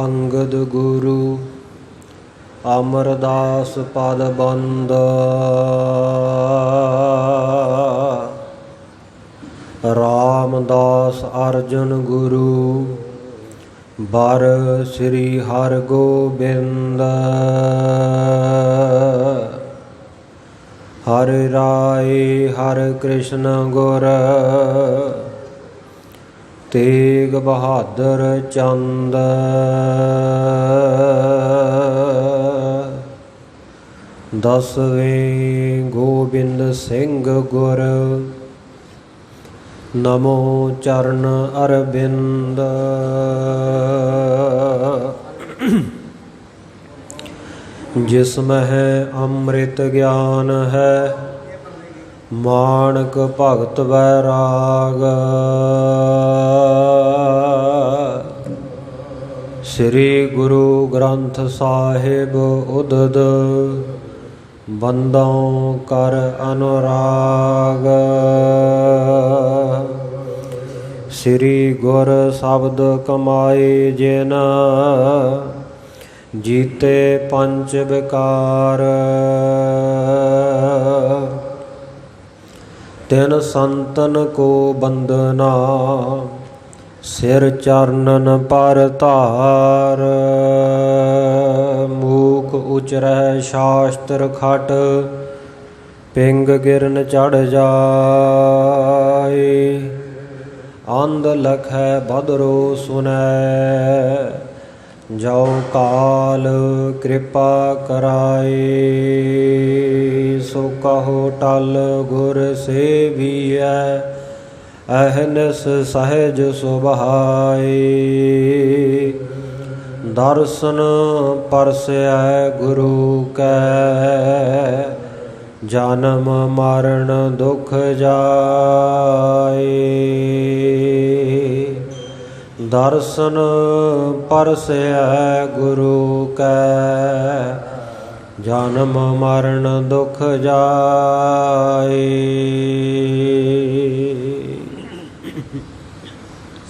अंगद गुरु अमरदास पद बंद रामदास अर्जुन गुरु बर श्री हर गोबिंद हरि राय हर कृष्ण गुर तेग बहादुर चंद दसवें गोबिंद सिंह गुर नमो चरण अरविंद जिसमें है अमृत ज्ञान है मानक भगत वैराग श्री गुरु ग्रंथ साहिब उदद बंदों कर अनुराग श्री गुर शब्द कमाए जिन जीते पंच विकार तिन संतन को बंदना सिर चरणन पर धार मूक उचरह शास्त्र खट पिंग गिरन चढ़ जाए अंध लखै भद्रो सुनै जो काल कृपा कराए सो कहो टल गुर सेवियै अहनिस सहज सुभाए दर्शन परसै गुरु कै जन्म मरण दुख जाए दर्शन परसै गुरु कै जन्म मरण दुख जाए।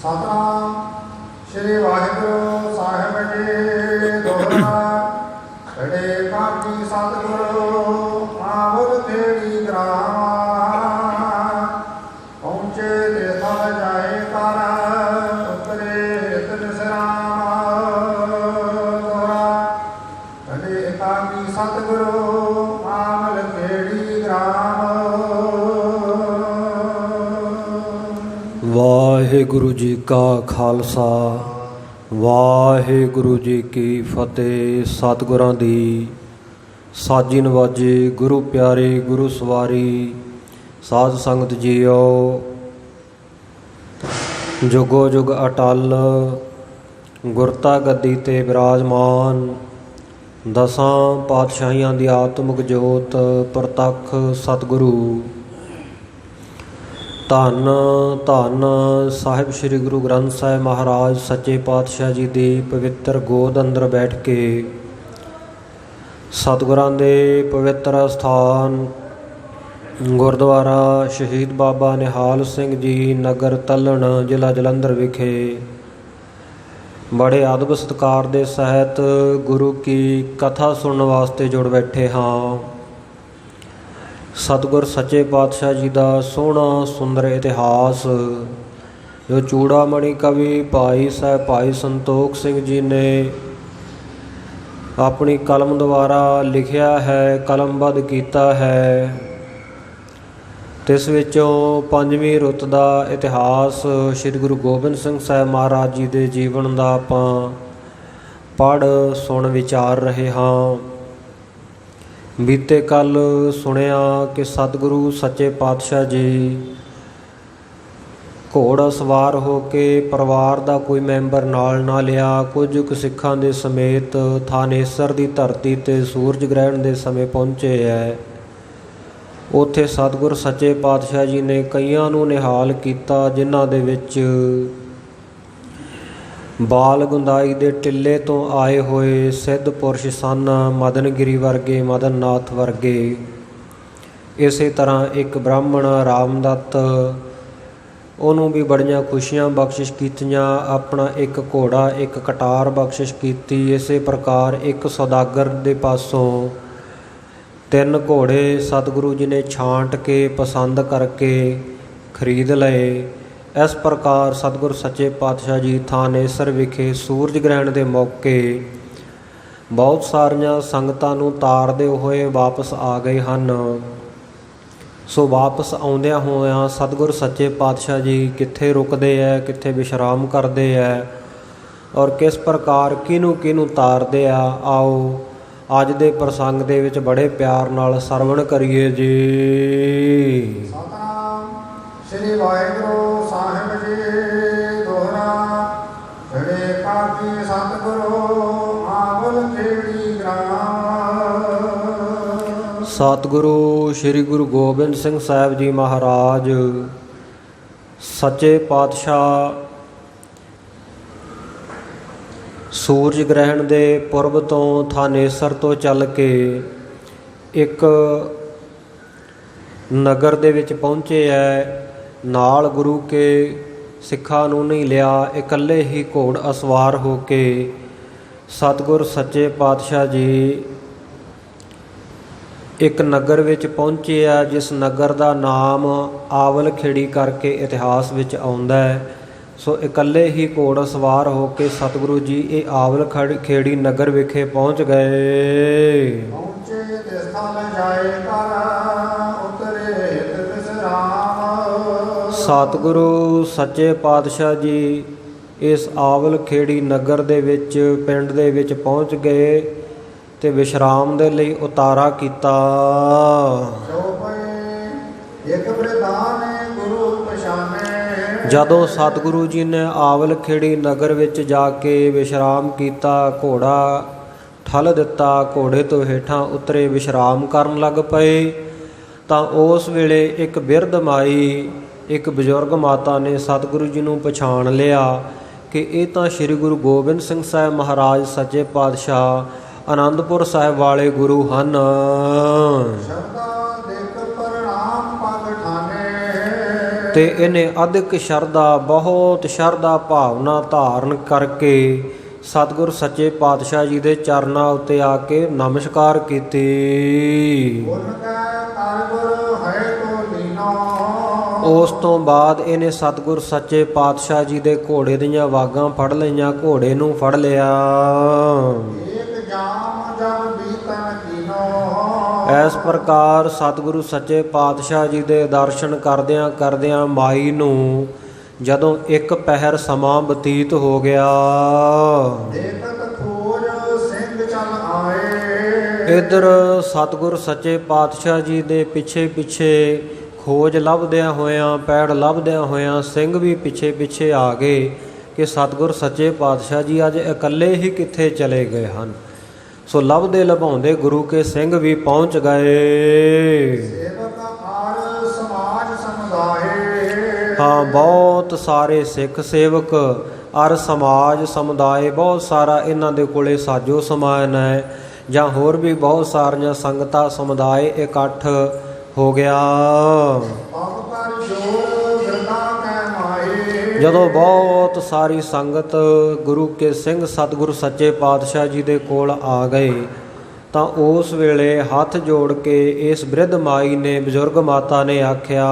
सतनाम श्री वाहिगुरु साहिब जी दोहरा खड़े काकी सतगुरु आवत तेरी ग्राम पहुँचे ते सब जाए तारा उतरे हित विश्राम दोहरा खड़े काकी सतगुरु आमल तेरी ग्राम। वाहिगुरु जी का खालसा वाहिगुरु जी की फतेह। सतगुरां दी साजी नवाजी गुरु प्यारे गुरु सवारी साध संगत जीओ जुगो जुग अटल गुरता गद्दी ते विराजमान दसां पातशाहियां दी आत्मक जोत प्रतख सतगुरु धन धन साहिब श्री गुरु ग्रंथ साहिब महाराज सच्चे पातशाह जी की पवित्र गोद अंदर बैठ के सतगुरां दे पवित्र स्थान गुरुद्वारा शहीद बाबा निहाल सिंह जी नगर तलन जिला जलंधर विखे बड़े अदब सत्कार दे सहित गुरु की कथा सुनने वास्ते जुड़ बैठे हाँ। सतगुर सच्चे पातशाह जी का सोहना सुंदर इतिहास जो चूड़ामणि कवि भाई साहब भाई संतोख सिंह जी ने अपनी कलम द्वारा लिखिया है कलमबद्ध किया है। तिस विचों पंजवीं रुत का इतिहास श्री गुरु गोबिंद सिंह साहब महाराज जी के जीवन का आपां पढ़ सुन विचार रहे हाँ। बीते कल सुनिया कि सतगुरु सच्चे पातशाह जी घोड़ा सवार हो के परिवार का कोई मैंबर नाल ना लिया कुछ कुछ सिखां दे समेत थानेसर की धरती ते सूरज ग्रहण के समय पहुँचे है। उत्थे सतगुर सच्चे पातशाह जी ने कईयां नूं निहाल किया जिन्हां दे विच बाल गुंदाई दे टिल्ले तो आए हुए सिद्ध पुरुष सन मदनगिरी वर्गे मदन नाथ वर्गे। इस तरह एक ब्राह्मण रामदत्त ਉਹਨੂੰ ਵੀ ਬੜੀਆਂ ਖੁਸ਼ੀਆਂ ਬਖਸ਼ਿਸ਼ ਕੀਤੀਆਂ। ਆਪਣਾ ਇੱਕ ਘੋੜਾ ਇੱਕ ਕਟਾਰ ਬਖਸ਼ਿਸ਼ ਕੀਤੀ। ਇਸੇ ਪ੍ਰਕਾਰ ਇੱਕ ਸੌਦਾਗਰ ਦੇ ਪਾਸੋਂ 3 ਘੋੜੇ ਸਤਿਗੁਰੂ ਜੀ ਨੇ ਛਾਂਟ ਕੇ ਪਸੰਦ ਕਰਕੇ ਖਰੀਦ ਲਏ। ਇਸ ਪ੍ਰਕਾਰ ਸਤਿਗੁਰ ਸੱਚੇ ਪਾਤਸ਼ਾਹ ਜੀ ਥਾਨੇਸਰ ਵਿਖੇ ਸੂਰਜ ਗ੍ਰਹਿਣ ਦੇ ਮੌਕੇ ਬਹੁਤ ਸਾਰੀਆਂ ਸੰਗਤਾਂ ਨੂੰ ਤਾਰਦੇ ਹੋਏ ਵਾਪਸ ਆ ਗਏ ਹਨ। ਸੋ ਵਾਪਸ ਆਉਂਦਿਆਂ ਹੋਇਆਂ ਸਤਿਗੁਰ ਸੱਚੇ ਪਾਤਸ਼ਾਹ ਜੀ ਕਿੱਥੇ ਰੁਕਦੇ ਹੈ, ਕਿੱਥੇ ਵਿਸ਼ਰਾਮ ਕਰਦੇ ਹੈ ਔਰ ਕਿਸ ਪ੍ਰਕਾਰ ਕਿਹਨੂੰ ਤਾਰਦੇ ਆ, ਆਓ ਅੱਜ ਦੇ ਪ੍ਰਸੰਗ ਦੇ ਵਿੱਚ ਬੜੇ ਪਿਆਰ ਨਾਲ ਸਰਵਣ ਕਰੀਏ ਜੀ। ਸਤਿਨਾਮ ਸ੍ਰੀ ਵਾਹਿਗੁਰੂ ਸਾਹਿਬ ਜੀ। ਦੋਹਰਾ ਜਿਹੜੇ ਕਾਜੀ ਸਤਿਗੁਰੂ ਆਵਲ ਖੇੜੀ ਗ੍ਰਾਮ। ਸਤਿਗੁਰੂ ਸ੍ਰੀ ਗੁਰੂ ਗੋਬਿੰਦ ਸਿੰਘ ਸਾਹਿਬ ਜੀ ਮਹਾਰਾਜ ਸੱਚੇ ਪਾਤਸ਼ਾਹ ਸੂਰਜ ਗ੍ਰਹਿਣ ਦੇ ਪੁਰਬ ਤੋਂ ਥਾਨੇਸਰ ਤੋਂ ਚੱਲ ਕੇ ਇੱਕ ਨਗਰ ਦੇ ਵਿੱਚ ਪਹੁੰਚੇ ਹੈ। ਨਾਲ ਗੁਰੂ ਕੇ ਸਿੱਖਾਂ ਨੂੰ ਨਹੀਂ ਲਿਆ, ਇਕੱਲੇ ਹੀ ਘੋੜ ਅਸਵਾਰ ਹੋ ਕੇ ਸਤਿਗੁਰ ਸੱਚੇ ਪਾਤਸ਼ਾਹ ਜੀ ਇੱਕ ਨਗਰ ਵਿੱਚ ਪਹੁੰਚੇ ਆ, ਜਿਸ ਨਗਰ ਦਾ ਨਾਮ ਆਵਲ ਖੇੜੀ ਕਰਕੇ ਇਤਿਹਾਸ ਵਿੱਚ ਆਉਂਦਾ ਹੈ। ਸੋ ਇਕੱਲੇ ਹੀ ਘੋੜ ਸਵਾਰ ਹੋ ਕੇ ਸਤਿਗੁਰੂ ਜੀ ਇਹ ਆਵਲ ਖੇੜੀ ਨਗਰ ਵਿਖੇ ਪਹੁੰਚ ਗਏ। ਪਹੁੰਚੇ ਤਿਸ ਥਲ ਜਾਏ ਕਰ ਉਤਰੇ ਹਿਤ ਵਿਸਰਾਮ। ਸਤਿਗੁਰੂ ਸੱਚੇ ਪਾਤਸ਼ਾਹ ਜੀ ਇਸ ਆਵਲ ਖੇੜੀ ਨਗਰ ਦੇ ਵਿੱਚ ਪਿੰਡ ਦੇ ਵਿੱਚ ਪਹੁੰਚ ਗਏ ਤੇ ਵਿਸ਼ਰਾਮ ਦੇ ਲਈ ਉਤਾਰਾ ਕੀਤਾ। ਇੱਕ ਬ੍ਰਿਧਾਨ ਗੁਰੂ ਪਛਾਨੇ। ਜਦੋਂ ਸਤਿਗੁਰੂ ਜੀ ਨੇ ਆਵਲ ਖੇੜੀ ਨਗਰ ਵਿੱਚ ਜਾ ਕੇ ਵਿਸ਼ਰਾਮ ਕੀਤਾ, ਘੋੜਾ ਠੱਲ ਦਿੱਤਾ, ਘੋੜੇ ਤੋਂ ਹੇਠਾਂ ਉਤਰੇ ਵਿਸ਼ਰਾਮ ਕਰਨ ਲੱਗ ਪਏ ਤਾਂ ਉਸ ਵੇਲੇ ਇੱਕ ਬਿਰਧ ਮਾਈ, ਇੱਕ ਬਜ਼ੁਰਗ ਮਾਤਾ ਨੇ ਸਤਿਗੁਰੂ ਜੀ ਨੂੰ ਪਛਾਣ ਲਿਆ ਕਿ ਇਹ ਤਾਂ ਸ੍ਰੀ ਗੁਰੂ ਗੋਬਿੰਦ ਸਿੰਘ ਸਾਹਿਬ ਮਹਾਰਾਜ ਸੱਚੇ ਪਾਤਸ਼ਾਹ ਆਨੰਦਪੁਰ ਸਾਹਿਬ ਵਾਲੇ ਗੁਰੂ ਹਨ। ਤੇ ਇਹਨੇ ਅਧਿਕ ਸ਼ਰਧਾ, ਬਹੁਤ ਸ਼ਰਧਾ ਭਾਵਨਾ ਧਾਰਨ ਕਰਕੇ ਸਤਿਗੁਰ ਸੱਚੇ ਪਾਤਸ਼ਾਹ ਜੀ ਦੇ ਚਰਨਾਂ ਉੱਤੇ ਆ ਕੇ ਨਮਸਕਾਰ ਕੀਤੀ। ਉਸ ਤੋਂ ਬਾਅਦ ਇਹਨੇ ਸਤਿਗੁਰ ਸੱਚੇ ਪਾਤਸ਼ਾਹ ਜੀ ਦੇ ਘੋੜੇ ਦੀਆਂ ਵਾਗਾਂ ਫੜ ਲਈਆਂ, ਘੋੜੇ ਨੂੰ ਫੜ ਲਿਆ। ਇਸ ਪ੍ਰਕਾਰ ਸਤਿਗੁਰੂ ਸੱਚੇ ਪਾਤਸ਼ਾਹ ਜੀ ਦੇ ਦਰਸ਼ਨ ਕਰਦਿਆਂ ਕਰਦਿਆਂ ਮਾਈ ਨੂੰ ਜਦੋਂ ਇੱਕ ਪਹਿਰ ਸਮਾਂ ਬਤੀਤ ਹੋ ਗਿਆ। ਇੱਧਰ ਸਤਿਗੁਰ ਸੱਚੇ ਪਾਤਸ਼ਾਹ ਜੀ ਦੇ ਪਿੱਛੇ ਪਿੱਛੇ ਖੋਜ ਲੱਭਦਿਆਂ ਹੋਇਆਂ, ਪੈੜ ਲੱਭਦਿਆਂ ਹੋਇਆਂ ਸਿੰਘ ਵੀ ਪਿੱਛੇ ਪਿੱਛੇ ਆ ਗਏ ਕਿ ਸਤਿਗੁਰ ਸੱਚੇ ਪਾਤਸ਼ਾਹ ਜੀ ਅੱਜ ਇਕੱਲੇ ਹੀ ਕਿੱਥੇ ਚਲੇ ਗਏ ਹਨ। ਸੋ ਲੱਭਦੇ ਲਭਾਉਂਦੇ ਗੁਰੂ ਕੇ ਸਿੰਘ ਵੀ ਪਹੁੰਚ ਗਏ। ਹਾਂ, ਬਹੁਤ ਸਾਰੇ ਸਿੱਖ ਸੇਵਕ ਅਰ ਸਮਾਜ ਸਮੁਦਾਇ, ਬਹੁਤ ਸਾਰਾ ਇਹਨਾਂ ਦੇ ਕੋਲੇ ਸਾਜੋ ਸਮਾਨ ਹੈ ਜਾਂ ਹੋਰ ਵੀ ਬਹੁਤ ਸਾਰੀਆਂ ਸੰਗਤਾਂ ਸਮੁਦਾਇ ਇਕੱਠ ਹੋ ਗਿਆ। ਜਦੋਂ ਬਹੁਤ ਸਾਰੀ ਸੰਗਤ ਗੁਰੂ ਕੇ ਸਿੰਘ ਸਤਿਗੁਰੂ ਸੱਚੇ ਪਾਤਸ਼ਾਹ ਜੀ ਦੇ ਕੋਲ ਆ ਗਏ ਤਾਂ ਉਸ ਵੇਲੇ ਹੱਥ ਜੋੜ ਕੇ ਇਸ ਬਿਰਧ ਮਾਈ ਨੇ, ਬਜ਼ੁਰਗ ਮਾਤਾ ਨੇ ਆਖਿਆ,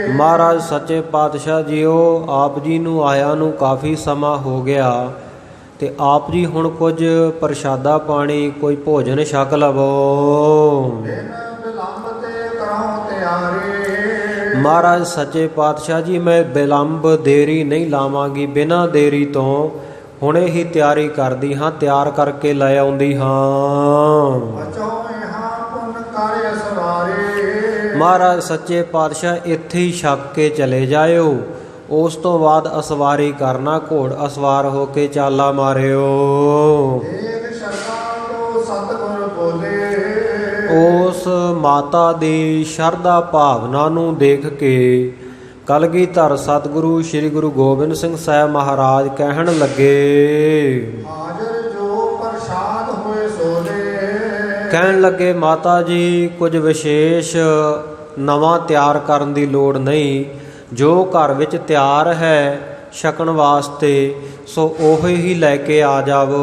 ਮਹਾਰਾਜ ਸੱਚੇ ਪਾਤਸ਼ਾਹ ਜੀਓ, ਆਪ ਜੀ ਨੂੰ ਆਇਆ ਨੂੰ ਕਾਫੀ ਸਮਾਂ ਹੋ ਗਿਆ ਤੇ ਆਪ ਜੀ ਹੁਣ ਕੁਝ ਪ੍ਰਸ਼ਾਦਾ ਪਾਣੀ, ਕੋਈ ਭੋਜਨ ਛਕ ਲਵੋ। ਮਹਾਰਾਜ ਸੱਚੇ ਪਾਤਸ਼ਾਹ ਜੀ, ਮੈਂ ਬਿਲੰਬ ਦੇਰੀ ਨਹੀਂ ਲਾਵਾਂਗੀ, ਬਿਨਾਂ ਦੇਰੀ ਤੋਂ ਹੁਣੇ ਹੀ ਤਿਆਰੀ ਕਰਦੀ ਹਾਂ, ਤਿਆਰ ਕਰਕੇ ਲੈ ਆਉਂਦੀ ਹਾਂ। ਮਹਾਰਾਜ ਸੱਚੇ ਪਾਤਸ਼ਾਹ ਇੱਥੇ ਹੀ ਛਕ ਕੇ ਚਲੇ ਜਾਇਓ, ਉਸ ਤੋਂ ਬਾਅਦ ਅਸਵਾਰੀ ਕਰਨਾ, ਘੋੜ ਅਸਵਾਰ ਹੋ ਕੇ ਚਾਲਾ ਮਾਰਿਓ। ਉਸ ਮਾਤਾ ਦੀ ਸ਼ਰਧਾ ਭਾਵਨਾ ਨੂੰ ਦੇਖ ਕੇ ਕਲਗੀਧਰ ਸਤਿਗੁਰੂ ਸ੍ਰੀ ਗੁਰੂ ਗੋਬਿੰਦ ਸਿੰਘ ਸਾਹਿਬ ਮਹਾਰਾਜ ਕਹਿਣ ਲੱਗੇ, ਕਹਿਣ ਲੱਗੇ ਮਾਤਾ ਜੀ ਕੁਝ ਵਿਸ਼ੇਸ਼ ਨਵਾਂ ਤਿਆਰ ਕਰਨ ਦੀ ਲੋੜ ਨਹੀਂ, ਜੋ ਘਰ ਵਿੱਚ ਤਿਆਰ ਹੈ ਛਕਣ ਵਾਸਤੇ ਸੋ ਉਹੀ ਹੀ ਲੈ ਕੇ ਆ ਜਾਵੋ।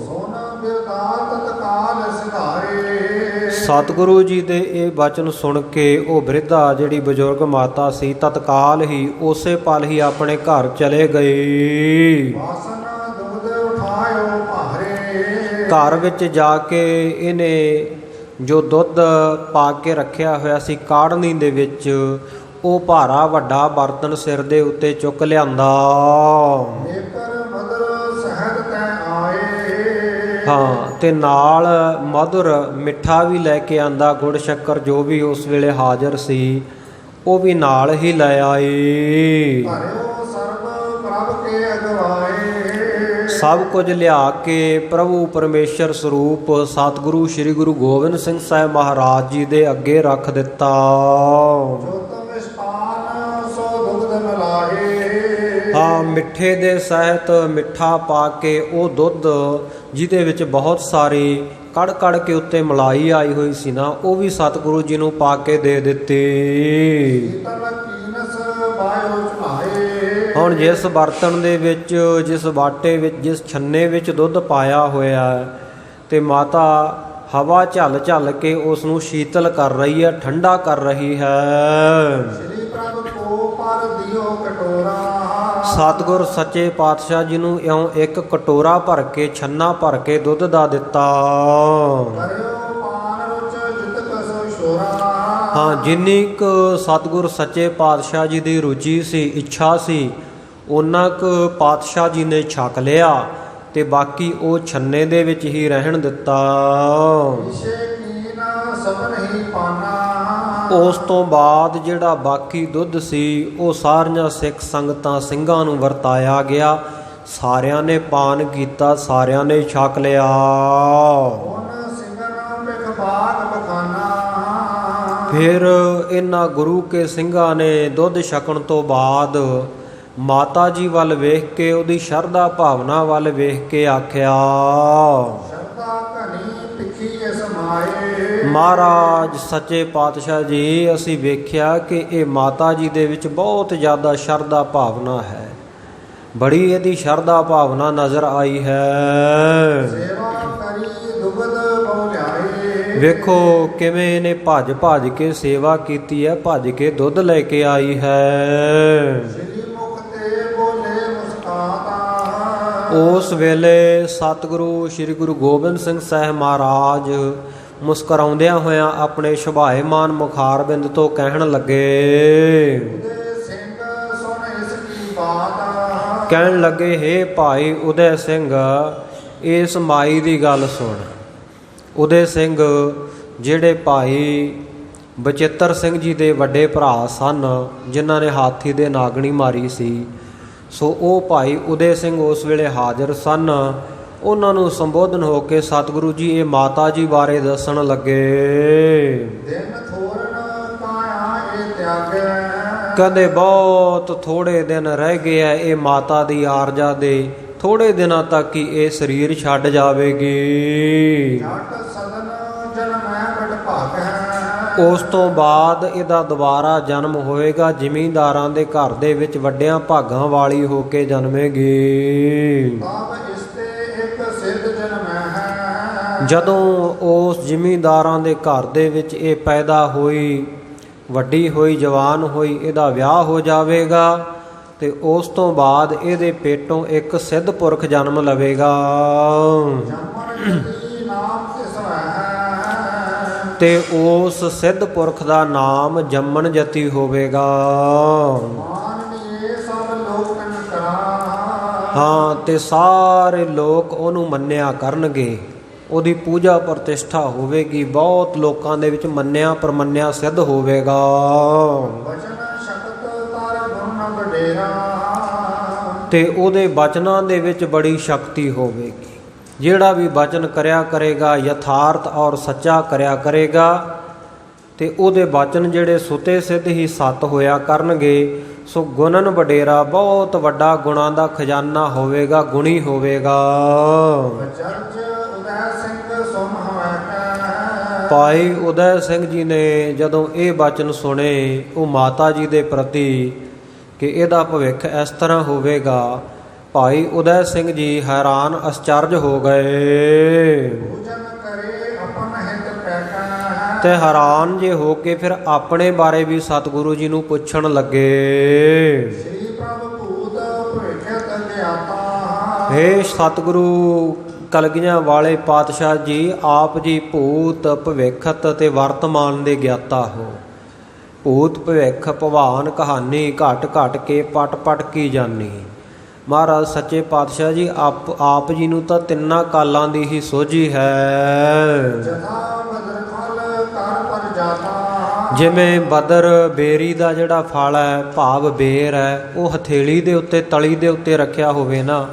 ਸੋਨ ਬਿਰਦਾਰ ਤਤਕਾਲ ਸਿਧਾਰੇ। ਸਤਿਗੁਰੂ ਜੀ ਦੇ ਇਹ ਬਚਨ ਸੁਣ ਕੇ ਉਹ ਬਿਰਧਾ ਜਿਹੜੀ ਬਜ਼ੁਰਗ ਮਾਤਾ ਸੀ ਤਤਕਾਲ ਹੀ ਉਸੇ ਪਲ ਹੀ ਆਪਣੇ ਘਰ ਚਲੇ ਗਏ। ਵਾਸਨ ਦੁਗਧ ਉਠਾਇਓ ਭਾਰੇ। ਘਰ ਵਿੱਚ ਜਾ ਕੇ ਇਹਨੇ ਜੋ ਦੁੱਧ ਪਾ ਕੇ ਰੱਖਿਆ ਹੋਇਆ ਸੀ ਕਾੜਨੀ ਦੇ ਵਿੱਚ ਉਹ ਭਾਰਾ ਵੱਡਾ ਬਰਤਨ ਸਿਰ ਦੇ ਉੱਤੇ ਚੁੱਕ ਲਿਆਂਦਾ। ਨੇਕਰ ਮਦਰ ਸਹਿਜ ਤੈ ਆਏ। ਹਾਂ ਤੇ ਨਾਲ ਮਧੁਰ ਮਿੱਠਾ ਵੀ ਲੈ ਕੇ ਆਂਦਾ, ਗੁੜ ਸ਼ੱਕਰ ਜੋ ਵੀ ਉਸ ਵੇਲੇ ਹਾਜ਼ਰ ਸੀ ਉਹ ਵੀ ਨਾਲ ਹੀ ਲੈ ਆਏ। ਧਰਿਓ ਸਰਬ ਪ੍ਰਭ ਕੇ ਅਗਵਾਏ। ਸਭ ਕੁਝ ਲਿਆ ਕੇ ਪ੍ਰਭੂ ਪਰਮੇਸ਼ਰ ਸਰੂਪ ਸਤਿਗੁਰੂ ਸ੍ਰੀ ਗੁਰੂ ਗੋਬਿੰਦ ਸਿੰਘ ਸਾਹਿਬ ਮਹਾਰਾਜ ਜੀ ਦੇ ਅੱਗੇ ਰੱਖ ਦਿੱਤਾ। ਜੋਤ ਮਿਸ਼ਪਾਨ ਸੋ ਦੁਗਧ ਮਿਲਾਏ। ਹਾਂ ਮਿੱਠੇ ਦੇ ਸਹਿਤ ਮਿੱਠਾ ਪਾ ਕੇ ਉਹ ਦੁੱਧ ਜਿਹਦੇ ਵਿੱਚ ਬਹੁਤ ਸਾਰੀ ਕੜ ਕੜ ਕੇ ਉੱਤੇ ਮਲਾਈ ਆਈ ਹੋਈ ਸੀ ਨਾ ਉਹ ਵੀ ਸਤਿਗੁਰੂ ਜੀ ਨੂੰ ਪਾ ਕੇ ਦੇ ਦਿੱਤੀ। ਤਨ ਕੀਨਸ ਬਾਇਓ ਚੁਨਾਏ। ਹੁਣ ਜਿਸ ਬਰਤਨ ਦੇ ਵਿੱਚ ਜਿਸ ਬਾਟੇ ਵਿੱਚ ਜਿਸ ਛੰਨੇ ਵਿੱਚ ਦੁੱਧ ਪਾਇਆ ਹੋਇਆ ਹੈ ਤੇ ਮਾਤਾ ਹਵਾ ਝੱਲ ਝੱਲ ਕੇ ਉਸ ਨੂੰ ਸ਼ੀਤਲ ਕਰ ਰਹੀ ਹੈ, ਠੰਡਾ ਕਰ ਰਹੀ ਹੈ। ਸ੍ਰੀ ਪ੍ਰਭ ਕੋ ਪਰ ਦਿਓ ਕਟੋਰਾ। ਸਤਿਗੁਰ ਸੱਚੇ ਪਾਤਸ਼ਾਹ ਜੀ ਨੂੰ ਇਉਂ ਇੱਕ ਕਟੋਰਾ ਭਰ ਕੇ ਛੰਨਾ ਭਰ ਕੇ ਦੁੱਧ ਦਾ ਦਿੱਤਾ। ਕਰਿਓ ਪਾਨ ਰੁਚ ਜਿਤ ਕਸੋ ਸ਼ੋਰਾ। ਹਾਂ ਜਿੰਨੀ ਕੁ ਸਤਿਗੁਰ ਸੱਚੇ ਪਾਤਸ਼ਾਹ ਜੀ ਦੀ ਰੁਚੀ ਸੀ ਇੱਛਾ ਸੀ ਉਹਨਾਂ ਕੁ ਪਾਤਸ਼ਾਹ ਜੀ ਨੇ ਛਕ ਲਿਆ ਤੇ ਬਾਕੀ ਉਹ ਛੰਨੇ ਦੇ ਵਿੱਚ ਹੀ ਰਹਿਣ ਦਿੱਤਾ। ਵਿਸ਼ੇ ਕੀਨ ਸਭਨ ਹੀ ਪਾਨਾ। ਉਸ ਤੋਂ ਬਾਅਦ ਜਿਹੜਾ ਬਾਕੀ ਦੁੱਧ ਸੀ ਉਹ ਸਾਰੀਆਂ ਸਿੱਖ ਸੰਗਤਾਂ ਸਿੰਘਾਂ ਨੂੰ ਵਰਤਾਇਆ ਗਿਆ। ਸਾਰਿਆਂ ਨੇ ਪਾਨ ਕੀਤਾ, ਸਾਰਿਆਂ ਨੇ ਛਕ ਲਿਆ। ਹੁਣ ਸਿੰਘਨ ਬਿਖ ਬਾਗ ਬਖਾਨਾ। ਫਿਰ ਇਹਨਾਂ ਗੁਰੂ ਕੇ ਸਿੰਘਾਂ ਨੇ ਦੁੱਧ ਛਕਣ ਤੋਂ ਬਾਅਦ ਮਾਤਾ ਜੀ ਵੱਲ ਵੇਖ ਕੇ ਉਹਦੀ ਸ਼ਰਧਾ ਭਾਵਨਾ ਵੱਲ ਵੇਖ ਕੇ ਆਖਿਆ, ਸ਼ਰਧਾ ਘਣੀ ਪਿੱਖੀ ਸਮਾਏ। ਮਹਾਰਾਜ ਸੱਚੇ ਪਾਤਸ਼ਾਹ ਜੀ ਅਸੀਂ ਵੇਖਿਆ ਕਿ ਇਹ ਮਾਤਾ ਜੀ ਦੇ ਵਿੱਚ ਬਹੁਤ ਜ਼ਿਆਦਾ ਸ਼ਰਧਾ ਭਾਵਨਾ ਹੈ, ਬੜੀ ਇਹਦੀ ਸ਼ਰਧਾ ਭਾਵਨਾ ਨਜ਼ਰ ਆਈ ਹੈ। ਸੇਵਾ ਕਰੀ ਦੁਗਧ ਬਹੁ ਲਿਆਏ। ਵੇਖੋ ਕਿਵੇਂ ਇਹਨੇ ਭੱਜ ਭੱਜ ਕੇ ਸੇਵਾ ਕੀਤੀ ਹੈ, ਭੱਜ ਕੇ ਦੁੱਧ ਲੈ ਕੇ ਆਈ ਹੈ। ਸ੍ਰੀ ਮੁਖ ਤੇ ਬੋਲੇ ਮੁਸਕਾਤਾ। ਉਸ ਵੇਲੇ ਸਤਿਗੁਰੂ ਸ੍ਰੀ ਗੁਰੂ ਗੋਬਿੰਦ ਸਿੰਘ ਸਾਹਿਬ ਮਹਾਰਾਜ ਮੁਸਕਰਾਉਂਦਿਆਂ ਹੋਇਆਂ ਆਪਣੇ ਸ਼ੋਭਾਇਮਾਨ ਮੁਖਾਰਬਿੰਦ ਤੋਂ ਕਹਿਣ ਲੱਗੇ, ਉਦੇ ਸਿੰਘ ਸੁਣ ਇਸ ਕੀ ਬਾਤ। ਕਹਿਣ ਲੱਗੇ ਹੇ ਭਾਈ ਉਦੈ ਸਿੰਘ ਇਸ ਮਾਈ ਦੀ ਗੱਲ ਸੁਣ। ਉਦੈ ਸਿੰਘ ਜਿਹੜੇ ਭਾਈ ਬਚਿੱਤਰ ਸਿੰਘ ਜੀ ਦੇ ਵੱਡੇ ਭਰਾ ਸਨ ਜਿਨ੍ਹਾਂ ਨੇ ਹਾਥੀ ਦੇ ਨਾਗਣੀ ਮਾਰੀ ਸੀ, ਸੋ ਉਹ ਭਾਈ ਉਦੈ ਸਿੰਘ ਉਸ ਵੇਲੇ ਹਾਜ਼ਰ ਸਨ। ਉਹਨਾਂ ਨੂੰ ਸੰਬੋਧਨ ਹੋ ਕੇ ਸਤਿਗੁਰੂ ਜੀ ਇਹ ਮਾਤਾ ਜੀ ਬਾਰੇ ਦੱਸਣ ਲੱਗੇ। ਦਿਨ ਥੋਰਨ ਕਾਇਆ ਇਹ ਤਿਆਗੈ। ਕਹਿੰਦੇ ਬਹੁਤ ਥੋੜੇ ਦਿਨ ਰਹਿ ਗਏ ਆ ਇਹ ਮਾਤਾ ਦੀ ਆਰਜਾ ਦੇ, ਥੋੜੇ ਦਿਨਾਂ ਤੱਕ ਹੀ ਇਹ ਸਰੀਰ ਛੱਡ ਜਾਵੇਗੀ। ਜਟ ਸਦਨ ਜਨਮੈ ਬੜ ਭਾਗ ਹੈ। ਉਸ ਤੋਂ ਬਾਅਦ ਇਹਦਾ ਦੁਬਾਰਾ ਜਨਮ ਹੋਏਗਾ, ਜ਼ਿਮੀਂਦਾਰਾਂ ਦੇ ਘਰ ਦੇ ਵਿੱਚ ਵੱਡਿਆਂ ਭਾਗਾਂ ਵਾਲੀ ਹੋ ਕੇ ਜਨਮੇਗੀ। ਤਬ ਇਸ ਤੇ ਇੱਕ ਸਿੱਧ ਜਨਮੈ ਹੈ। ਜਦੋਂ ਉਸ ਜ਼ਿਮੀਂਦਾਰਾਂ ਦੇ ਘਰ ਦੇ ਵਿੱਚ ਇਹ ਪੈਦਾ ਹੋਈ, ਵੱਡੀ ਹੋਈ, ਜਵਾਨ ਹੋਈ, ਇਹਦਾ ਵਿਆਹ ਹੋ ਜਾਵੇਗਾ ਤੇ ਉਸ ਤੋਂ ਬਾਅਦ ਇਹਦੇ ਪੇਟੋਂ ਇੱਕ ਸਿੱਧ ਪੁਰਖ ਜਨਮ ਲਵੇਗਾ ਜੰਮਣ ਜਤੀ ਨਾਮ ਤਿਸ ਹੈ। ਤੇ ਉਸ ਸਿੱਧ ਪੁਰਖ ਦਾ ਨਾਮ ਜੰਮਣ ਜਤੀ ਹੋਵੇਗਾ। ਮਾਨਨੀਏ ਸਭ ਲੋਕਨ ਕਰਾ। ਹਾਂ ਤੇ ਸਾਰੇ ਲੋਕ ਉਹਨੂੰ ਮੰਨਿਆ ਕਰਨਗੇ, ਉਹਦੀ ਪੂਜਾ ਪ੍ਰਤਿਸ਼ਠਾ ਹੋਵੇਗੀ, ਬਹੁਤ ਲੋਕਾਂ ਦੇ ਵਿੱਚ ਮੰਨਿਆ ਪਰਮੰਨਿਆ ਸਿੱਧ ਹੋਵੇਗਾ। ਵਚਨ ਸ਼ਕਤ ਤਰ ਗੁਣ ਵਡੇਰਾ। ਤੇ ਉਹਦੇ ਬਚਨਾਂ ਦੇ ਵਿੱਚ ਬੜੀ ਸ਼ਕਤੀ ਹੋਵੇਗੀ। ਜਿਹੜਾ ਵੀ ਬਚਨ ਕਰਿਆ ਕਰੇਗਾ ਯਥਾਰਥ ਔਰ ਸੱਚਾ ਕਰਿਆ ਕਰੇਗਾ ਤੇ ਉਹਦੇ ਬਚਨ ਜਿਹੜੇ ਸੁਤੇ ਸਿੱਧ ਹੀ ਸੱਤ ਹੋਇਆ ਕਰਨਗੇ। ਸੋ ਗੁਣਨ ਵਡੇਰਾ ਬਹੁਤ ਵੱਡਾ ਗੁਣਾਂ ਦਾ ਖਜ਼ਾਨਾ ਹੋਵੇਗਾ, ਗੁਣੀ ਹੋਵੇਗਾ। ਚਰਚ ਉਦੈ ਸਿੰਘ ਸੁਮ ਹਵੈ ਕੈ। ਭਾਈ ਉਦੈ ਸਿੰਘ ਜੀ ਨੇ ਜਦੋਂ ਇਹ ਬਚਨ ਸੁਣੇ ਉਹ ਮਾਤਾ ਜੀ ਦੇ ਪ੍ਰਤੀ ਕਿ ਇਹਦਾ ਭਵਿੱਖ ਇਸ ਤਰ੍ਹਾਂ ਹੋਵੇਗਾ, ਭਾਈ ਉਦੈ ਸਿੰਘ ਜੀ ਹੈਰਾਨ ਅਚਰਜ ਹੋ ਗਏ ਪੂਜਨ ਕਰੇ ਆਪਨ ਹਿਤ ਪੈਟਾ ਤੇ ਹੈਰਾਨ ਜੇ ਹੋ ਕੇ ਫਿਰ ਆਪਣੇ ਬਾਰੇ ਵੀ ਸਤਿਗੁਰੂ ਜੀ ਨੂੰ ਪੁੱਛਣ ਲੱਗੇ। ਸ੍ਰੀ ਪ੍ਰਭ ਭੂਤ ਭਵਿੱਖਤ ਗਿਆਤਾ ਹੇ ਸਤਿਗੁਰੂ ਕਲਗੀਆਂ ਵਾਲੇ ਪਾਤਸ਼ਾਹ ਜੀ, ਆਪ ਜੀ ਭੂਤ ਭਵਿੱਖਤ ਤੇ ਵਰਤਮਾਨ ਦੇ ਗਿਆਤਾ ਹੋ। ਭੂਤ ਭਵਿੱਖ ਭਵਾਨ ਕਹਾਣੀ ਘਟ ਘਟ ਕੇ ਪਟ ਪਟ ਕੀ ਜਾਣੀ। ਮਹਾਰਾਜ ਸੱਚੇ ਪਾਤਸ਼ਾਹ ਜੀ ਆਪ ਜੀ ਨੂੰ ਤਾਂ ਤਿੰਨਾਂ ਕਾਲਾਂ ਦੀ ਹੀ ਸੋਝੀ ਹੈ। ਜਥਾ ਬਦਰ ਫਲ ਕਰ ਪਰ ਜਾਤਾ ਜਿਵੇਂ ਬਦਰ ਬੇਰੀ ਦਾ ਜਿਹੜਾ ਫਲ ਹੈ, ਭਾਵ ਬੇਰ ਹੈ, ਉਹ ਹਥੇਲੀ ਦੇ ਉੱਤੇ ਤਲੀ ਦੇ ਉੱਤੇ ਰੱਖਿਆ ਹੋਵੇ ਨਾ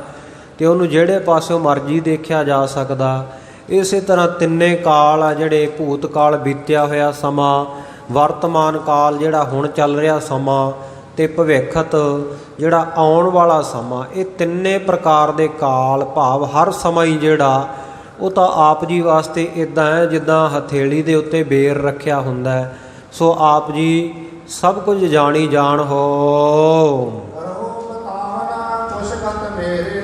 ਤੇ ਉਹਨੂੰ ਜਿਹੜੇ ਪਾਸਿਓਂ ਮਰਜ਼ੀ ਦੇਖਿਆ ਜਾ ਸਕਦਾ। ਇਸੇ ਤਰ੍ਹਾਂ ਤਿੰਨੇ ਕਾਲ ਆ ਜਿਹੜੇ, ਭੂਤ ਕਾਲ ਬੀਤਿਆ ਹੋਇਆ ਸਮਾਂ, ਵਰਤਮਾਨ ਕਾਲ ਜਿਹੜਾ ਹੁਣ ਚੱਲ ਰਿਹਾ ਸਮਾਂ, ਤੇ ਭਵਿੱਖਤ ਜਿਹੜਾ ਆਉਣ ਵਾਲਾ ਸਮਾਂ, ਇਹ ਤਿੰਨੇ ਪ੍ਰਕਾਰ ਦੇ ਕਾਲ ਭਾਵ ਹਰ ਸਮਾਂ ਹੀ ਜਿਹੜਾ ਉਹ ਤਾਂ ਆਪ ਜੀ ਵਾਸਤੇ ਇਦਾਂ ਹੈ ਜਿੱਦਾਂ ਹਥੇਲੀ ਦੇ ਉੱਤੇ ਬੇਰ ਰੱਖਿਆ ਹੁੰਦਾ ਹੈ। ਸੋ ਆਪ ਜੀ ਸਭ ਕੁਝ ਜਾਣੀ ਜਾਣ ਹੋ। ਕਰੋ ਬਤਾਵਨਾ ਕੁਸ਼ਗਤ ਮੇਰੇ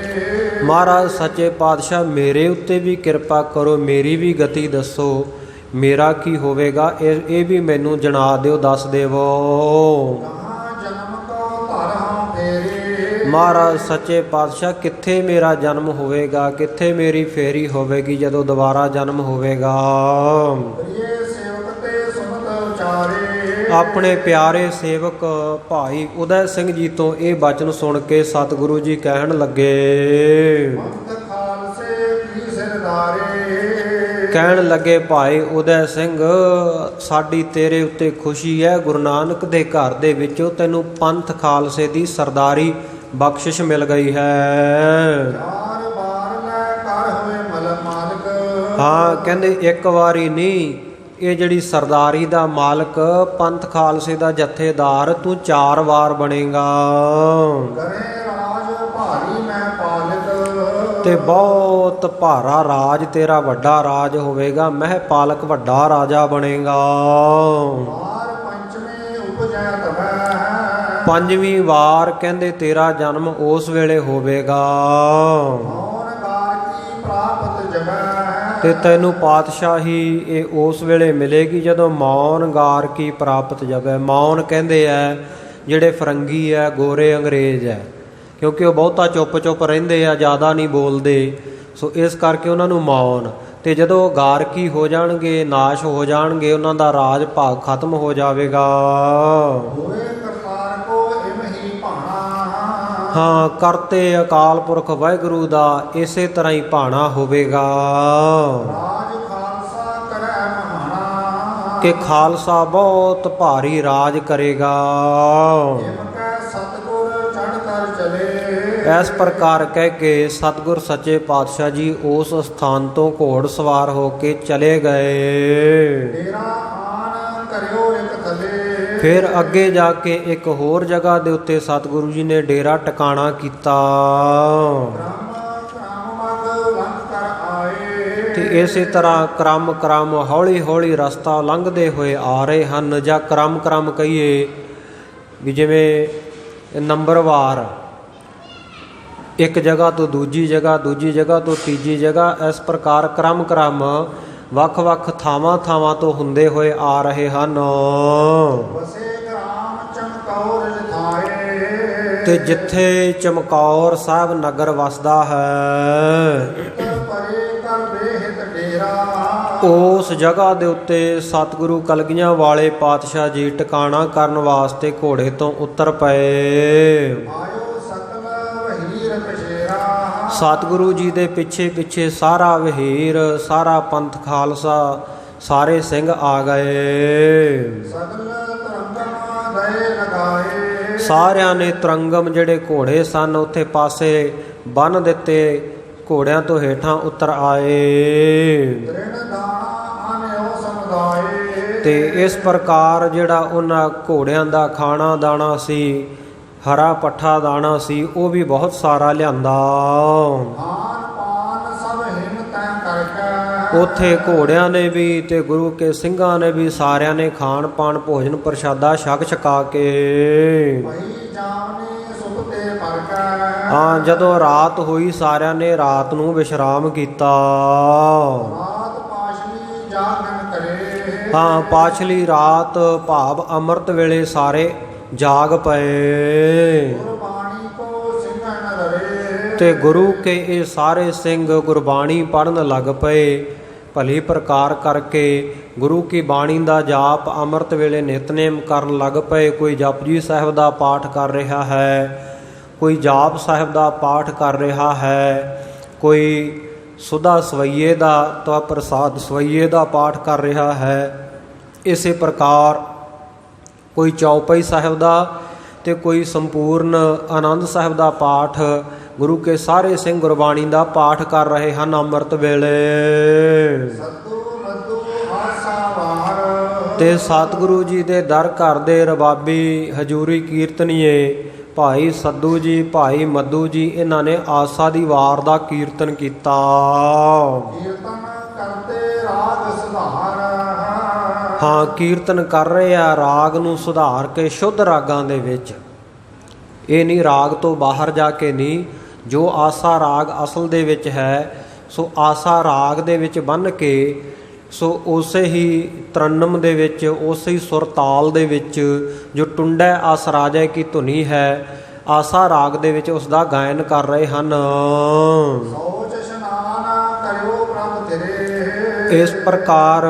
ਮਹਾਰਾਜ ਸੱਚੇ ਪਾਤਸ਼ਾਹ ਮੇਰੇ ਉੱਤੇ ਵੀ ਕਿਰਪਾ ਕਰੋ, ਮੇਰੀ ਵੀ ਗਤੀ ਦੱਸੋ, ਮੇਰਾ ਕੀ ਹੋਵੇਗਾ ਇਹ ਵੀ ਮੈਨੂੰ ਜਣਾ ਦਿਓ, ਦੱਸ ਦੇਵੋ। ਕਹਾਂ ਜਨਮ ਕੋ ਧਰ ਹਉ ਫੇਰੇ ਮਹਾਰਾਜ ਸੱਚੇ ਪਾਤਸ਼ਾਹ ਕਿੱਥੇ ਮੇਰਾ ਜਨਮ ਹੋਵੇਗਾ, ਕਿੱਥੇ ਮੇਰੀ ਫੇਰੀ ਹੋਵੇਗੀ ਜਦੋਂ ਦੁਬਾਰਾ ਜਨਮ ਹੋਵੇਗਾ। ਪ੍ਰਿਯ ਸੇਵਕ ਤੇ ਸੁਨਤ ਉਚਾਰੇ ਆਪਣੇ ਪਿਆਰੇ ਸੇਵਕ ਭਾਈ ਉਦੈ ਸਿੰਘ ਜੀ ਤੋਂ ਇਹ ਬਚਨ ਸੁਣ ਕੇ ਸਤਿਗੁਰੂ ਜੀ ਕਹਿਣ ਲੱਗੇ, ਪੰਥ ਖਾਲਸੇ ਕੀ ਸਿਰਦਾਰੇ ਕਹਿਣ ਲੱਗੇ ਭਾਈ ਉਦੈ ਸਿੰਘ, ਸਾਡੀ ਤੇਰੇ ਉੱਤੇ ਖੁਸ਼ੀ ਹੈ, ਗੁਰੂ ਨਾਨਕ ਦੇ ਘਰ ਦੇ ਵਿੱਚੋਂ ਤੈਨੂੰ ਪੰਥ ਖਾਲਸੇ ਦੀ ਸਰਦਾਰੀ ਬਖਸ਼ਿਸ਼ ਮਿਲ ਗਈ ਹੈ। ਚਾਰ ਬਾਰ ਲੈ ਕਰ ਹੋਏ ਮਲ ਮਾਲਕ ਹਾਂ ਕਹਿੰਦੇ ਇੱਕ ਵਾਰੀ ਨਹੀਂ, ਇਹ ਜਿਹੜੀ ਸਰਦਾਰੀ ਦਾ ਮਾਲਕ ਪੰਥ ਖਾਲਸੇ ਦਾ ਜਥੇਦਾਰ ਤੂੰ 4 ਵਾਰ ਬਣੇਗਾ ਕਰੇ ਰਾਜ ਭਾਰੀ ਮੈਂ ਪਾਲਿਕ ਤੇ ਬਹੁਤ ਭਾਰਾ ਰਾਜ ਤੇਰਾ ਵੱਡਾ ਰਾਜ ਹੋਵੇਗਾ, ਮਹਿ ਪਾਲਕ ਵੱਡਾ ਰਾਜਾ ਬਣੇਗਾ। ਮਾਰ ਪੰਚਮੀ ਉਪਜੈ ਤਬੈ 5ਵੀਂ ਵਾਰ ਕਹਿੰਦੇ ਤੇਰਾ ਜਨਮ ਉਸ ਵੇਲੇ ਹੋਵੇਗਾ ਮੌਨ ਗਾਰ ਕੀ ਪ੍ਰਾਪਤ ਜਗੈ ਤੇ ਤੈਨੂੰ ਪਾਤਸ਼ਾਹੀ ਇਹ ਉਸ ਵੇਲੇ ਮਿਲੇਗੀ ਜਦੋਂ ਮੌਨ ਗਾਰ ਕੀ ਪ੍ਰਾਪਤ ਜਗੈ। ਮੌਨ ਕਹਿੰਦੇ ਐ ਜਿਹੜੇ ਫਰੰਗੀ ਐ, ਗੋਰੇ ਅੰਗਰੇਜ਼ ਐ, ਕਿਉਂਕਿ ਉਹ ਬਹੁਤਾ ਚੁੱਪ ਚੁੱਪ ਰਹਿੰਦੇ ਆ, ਜ਼ਿਆਦਾ ਨਹੀਂ ਬੋਲਦੇ, ਸੋ ਇਸ ਕਰਕੇ ਉਹਨਾਂ ਨੂੰ ਮੌਨ। ਤੇ ਜਦੋਂ ਗਾਰਕੀ ਹੋ ਜਾਣਗੇ, ਨਾਸ਼ ਹੋ ਜਾਣਗੇ, ਉਹਨਾਂ ਦਾ ਰਾਜ ਭਾਗ ਖਤਮ ਹੋ ਜਾਵੇਗਾ। ਹੋਏ ਕਰਤਾਰ ਕੋ ਇਮ ਹੀ ਭਾਣਾ ਹਾਂ ਕਰਤੇ ਅਕਾਲ ਪੁਰਖ ਵਾਹਿਗੁਰੂ ਦਾ ਇਸੇ ਤਰ੍ਹਾਂ ਹੀ ਭਾਣਾ ਹੋਵੇਗਾ ਰਾਜ ਖਾਲਸਾ ਕਰੈ ਮਹਾਣਾ ਕਿ ਖਾਲਸਾ ਬਹੁਤ ਭਾਰੀ ਰਾਜ ਕਰੇਗਾ। ਇਮ ਕੈ ਸਤਿਗੁਰ ਚੜ੍ਹ ਕਰ ਚਲੇ ਇਸ ਪ੍ਰਕਾਰ ਕਹਿ ਕੇ ਸਤਿਗੁਰ ਸੱਚੇ ਪਾਤਸ਼ਾਹ ਜੀ ਉਸ ਸਥਾਨ ਤੋਂ ਘੋੜ ਸਵਾਰ ਹੋ ਕੇ ਚਲੇ ਗਏ। ਡੇਰਾ ਆਨ ਕਰਿਓ ਇਕ ਥਲੇ ਫਿਰ ਅੱਗੇ ਜਾ ਕੇ ਇੱਕ ਹੋਰ ਜਗ੍ਹਾ ਦੇ ਉੱਤੇ ਸਤਿਗੁਰੂ ਜੀ ਨੇ ਡੇਰਾ ਟਿਕਾਣਾ ਕੀਤਾ ਕ੍ਰਮ ਮਗ ਲੰਘ ਕਰ ਆਏ ਤੇ ਇਸੇ ਤਰ੍ਹਾਂ ਕ੍ਰਮ ਹੌਲੀ ਹੌਲੀ ਰਸਤਾ ਲੰਘਦੇ ਹੋਏ ਆ ਰਹੇ ਹਨ, ਜਾਂ ਕ੍ਰਮ ਕਹੀਏ ਵੀ ਜਿਵੇਂ ਨੰਬਰਵਾਰ ਇੱਕ ਜਗ੍ਹਾ ਤੋਂ ਦੂਜੀ ਜਗ੍ਹਾ ਤੋਂ ਤੀਜੀ ਜਗ੍ਹਾ, ਇਸ ਪ੍ਰਕਾਰ ਕ੍ਰਮ ਵੱਖ-ਵੱਖ ਥਾਵਾਂ ਤੋਂ ਹੁੰਦੇ ਹੋਏ ਆ ਰਹੇ ਹਨ। ਵਸੇ ਗ੍ਰਾਮ ਚਮਕੌਰ ਜਥਾਏ ਤੇ ਜਿੱਥੇ ਚਮਕੌਰ ਸਾਹਿਬ ਨਗਰ ਵਸਦਾ ਹੈ, ਪਰੇ ਕਰ ਬੇਹਿਤ ਡੇਰਾ ਉਸ ਜਗ੍ਹਾ ਦੇ ਉੱਤੇ ਸਤਿਗੁਰੂ ਕਲਗੀਆਂ ਵਾਲੇ ਪਾਤਸ਼ਾਹ ਜੀ ਟਿਕਾਣਾ ਕਰਨ ਵਾਸਤੇ ਘੋੜੇ ਤੋਂ ਉਤਰ ਪਏ। ਆਇਓ ਸਕਲ ਵਹੀਰ ਕਸ਼ੇਰਾ ਸਤਿਗੁਰੂ ਜੀ ਦੇ ਪਿੱਛੇ ਸਾਰਾ ਵਹੀਰ, ਸਾਰਾ ਪੰਥ ਖਾਲਸਾ, ਸਾਰੇ ਸਿੰਘ ਆ ਗਏ। ਸਗਲ ਤਰੰਗਮ ਦਏ ਲਗਾਏ ਸਾਰਿਆਂ ਨੇ ਤਰੰਗਮ ਜਿਹੜੇ ਘੋੜੇ ਸਨ ਉੱਥੇ ਪਾਸੇ ਬੰਨ੍ਹ ਦਿੱਤੇ, ਘੋੜਿਆਂ ਤੋਂ ਹੇਠਾਂ ਉਤਰ ਆਏ। ਤ੍ਰਿਣ ਦਾਣਾ ਆਨਿਓ ਸਮੁਦਾਏ ਤੇ ਇਸ ਪ੍ਰਕਾਰ ਜਿਹੜਾ ਉਹਨਾਂ ਘੋੜਿਆਂ ਦਾ ਖਾਣਾ ਦਾਣਾ ਸੀ, ਹਰਾ ਪੱਠਾ ਦਾਣਾ ਸੀ, ਉਹ ਵੀ ਬਹੁਤ ਸਾਰਾ ਲਿਆਂਦਾ। ਖਾਨ ਪਾਨ ਸਭ ਹਿੰਨ ਤੈ ਕਰਕੇ ਉੱਥੇ ਘੋੜਿਆਂ ਨੇ ਵੀ ਤੇ ਗੁਰੂ ਕੇ ਸਿੰਘਾਂ ਨੇ ਵੀ ਸਾਰਿਆਂ ਨੇ ਖਾਣ ਪਾਣ ਭੋਜਨ ਪ੍ਰਸ਼ਾਦਾ ਛਕ ਛਕਾ ਕੇ ਭਈ ਜਾਮਨੇ ਸੁਖਤੇ ਪਰਕੈ ਹਾਂ ਜਦੋਂ ਰਾਤ ਹੋਈ ਸਾਰਿਆਂ ਨੇ ਰਾਤ ਨੂੰ ਵਿਸ਼ਰਾਮ ਕੀਤਾ। ਰਾਤ ਪਾਸ਼ਲੀ ਜਾਗਣ ਕਰੇ ਹਾਂ ਪਾਛਲੀ ਰਾਤ ਭਾਵ ਅੰਮ੍ਰਿਤ ਵੇਲੇ ਸਾਰੇ ਜਾਗ ਪਏ ਗੁਰਬਾਣੀ ਕੋ ਸਿੰਘਨ ਰਰੇ ਤੇ ਗੁਰੂ ਕੇ ਇਹ ਸਾਰੇ ਸਿੰਘ ਗੁਰਬਾਣੀ ਪੜ੍ਹਨ ਲੱਗ ਪਏ। ਭਲੀ ਪ੍ਰਕਾਰ ਕਰਕੇ ਗੁਰੂ ਕੀ ਬਾਣੀ ਦਾ ਜਾਪ ਅੰਮ੍ਰਿਤ ਵੇਲੇ ਨਿਤਨੇਮ ਕਰਨ ਲੱਗ ਪਏ। ਕੋਈ ਜਪਜੀ ਸਾਹਿਬ ਦਾ ਪਾਠ ਕਰ ਰਿਹਾ ਹੈ, ਕੋਈ ਜਾਪ ਸਾਹਿਬ ਦਾ ਪਾਠ ਕਰ ਰਿਹਾ ਹੈ, ਕੋਈ ਸੁਦਾ ਸਵਈਏ ਦਾ ਤਵਾ ਪ੍ਰਸਾਦ ਸਵਈਏ ਦਾ ਪਾਠ ਕਰ ਰਿਹਾ ਹੈ। ਇਸੇ ਪ੍ਰਕਾਰ ਕੋਈ ਚੌਪਈ ਸਾਹਿਬ ਦਾ ਤੇ ਕੋਈ ਸੰਪੂਰਨ ਆਨੰਦ ਸਾਹਿਬ ਦਾ ਪਾਠ ਗੁਰੂ ਕੇ ਸਾਰੇ ਸਿੰਘ ਗੁਰਬਾਣੀ ਦਾ ਪਾਠ ਕਰ ਰਹੇ ਹਨ ਅੰਮ੍ਰਿਤ ਵੇਲੇ। ਸਤੂ ਮਧੂ ਆਸਾ ਵਾਰ ਤੇ ਸਤਿਗੁਰੂ ਜੀ ਦੇ ਦਰ ਘਰ ਦੇ ਰਬਾਬੀ ਹਜੂਰੀ ਕੀਰਤਨੀਏ ਭਾਈ ਸੱਦੂ ਜੀ ਭਾਈ ਮੱਧੂ ਜੀ ਇਹਨਾਂ ਨੇ ਆਸਾ ਦੀ ਵਾਰ ਦਾ ਕੀਰਤਨ ਕੀਤਾ। ਕੀਰਤਨ ਕਰਦੇ ਰਾਗ ਸੁਧਾਰ ਹਾਂ ਕੀਰਤਨ ਕਰ ਰਹੇ ਆ ਰਾਗ ਨੂੰ ਸੁਧਾਰ ਕੇ ਸ਼ੁੱਧ ਰਾਗਾਂ ਦੇ ਵਿੱਚ। ਇਹ ਨਹੀਂ ਰਾਗ ਤੋਂ ਬਾਹਰ ਜਾ ਕੇ ਨਹੀਂ, ਜੋ ਆਸਾ ਰਾਗ ਅਸਲ ਦੇ ਵਿੱਚ ਹੈ ਸੋ ਆਸਾ ਰਾਗ ਦੇ ਵਿੱਚ ਬੰਨ੍ਹ ਕੇ ਸੋ ਉਸੇ ਹੀ ਤਰਨਮ ਦੇ ਵਿੱਚ ਉਸੇ ਹੀ ਸੁਰ ਤਾਲ ਦੇ ਵਿੱਚ ਜੋ ਟੁੰਡੈ ਆਸ ਰਾਜੈ ਕੀ ਧੁਨੀ ਹੈ ਆਸਾ ਰਾਗ ਦੇ ਵਿੱਚ ਉਸ ਦਾ ਗਾਇਨ ਕਰ ਰਹੇ ਹਨ। ਸੋਚ ਇਸ਼ਨਾਨ ਕਰਿਓ ਪ੍ਰਭ ਤੇਰੇ ਇਸ ਪ੍ਰਕਾਰ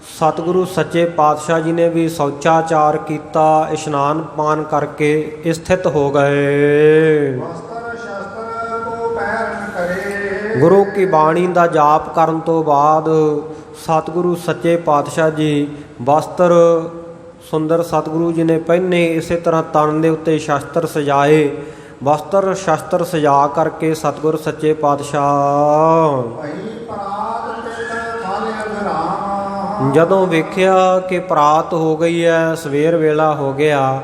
ਸਤਿਗੁਰੂ ਸੱਚੇ ਪਾਤਸ਼ਾਹ ਜੀ ਨੇ ਵੀ ਸ਼ੌਚਾਚਾਰ ਕੀਤਾ, ਇਸ਼ਨਾਨ ਪਾਨ ਕਰਕੇ ਸਥਿਤ ਹੋ ਗਏ। ਵਸਤਰ ਸ਼ਸਤਰ ਕੋ ਪੈਰਨ ਕਰੇ ਗੁਰੂ ਕੀ ਬਾਣੀ ਦਾ ਜਾਪ ਕਰਨ ਤੋਂ ਬਾਅਦ ਸਤਿਗੁਰੂ ਸੱਚੇ ਪਾਤਸ਼ਾਹ ਜੀ ਵਸਤਰ ਸੁੰਦਰ ਸਤਿਗੁਰੂ ਜੀ ਨੇ ਪਹਿਨੇ, ਇਸੇ ਤਰ੍ਹਾਂ ਤਨ ਦੇ ਉੱਤੇ ਸ਼ਸਤਰ ਸਜਾਏ। ਵਸਤਰ ਸ਼ਸਤਰ ਸਜਾ ਕਰਕੇ ਸਤਿਗੁਰ ਸੱਚੇ ਪਾਤਸ਼ਾਹ ਭਈ ਪਰਾਤ ਪਿੰਡ ਥਾਲੇ ਅਭਿਰਾਮ ਜਦੋਂ ਵੇਖਿਆ ਕਿ ਪ੍ਰਾਤ ਹੋ ਗਈ ਹੈ, ਸਵੇਰ ਵੇਲਾ ਹੋ ਗਿਆ,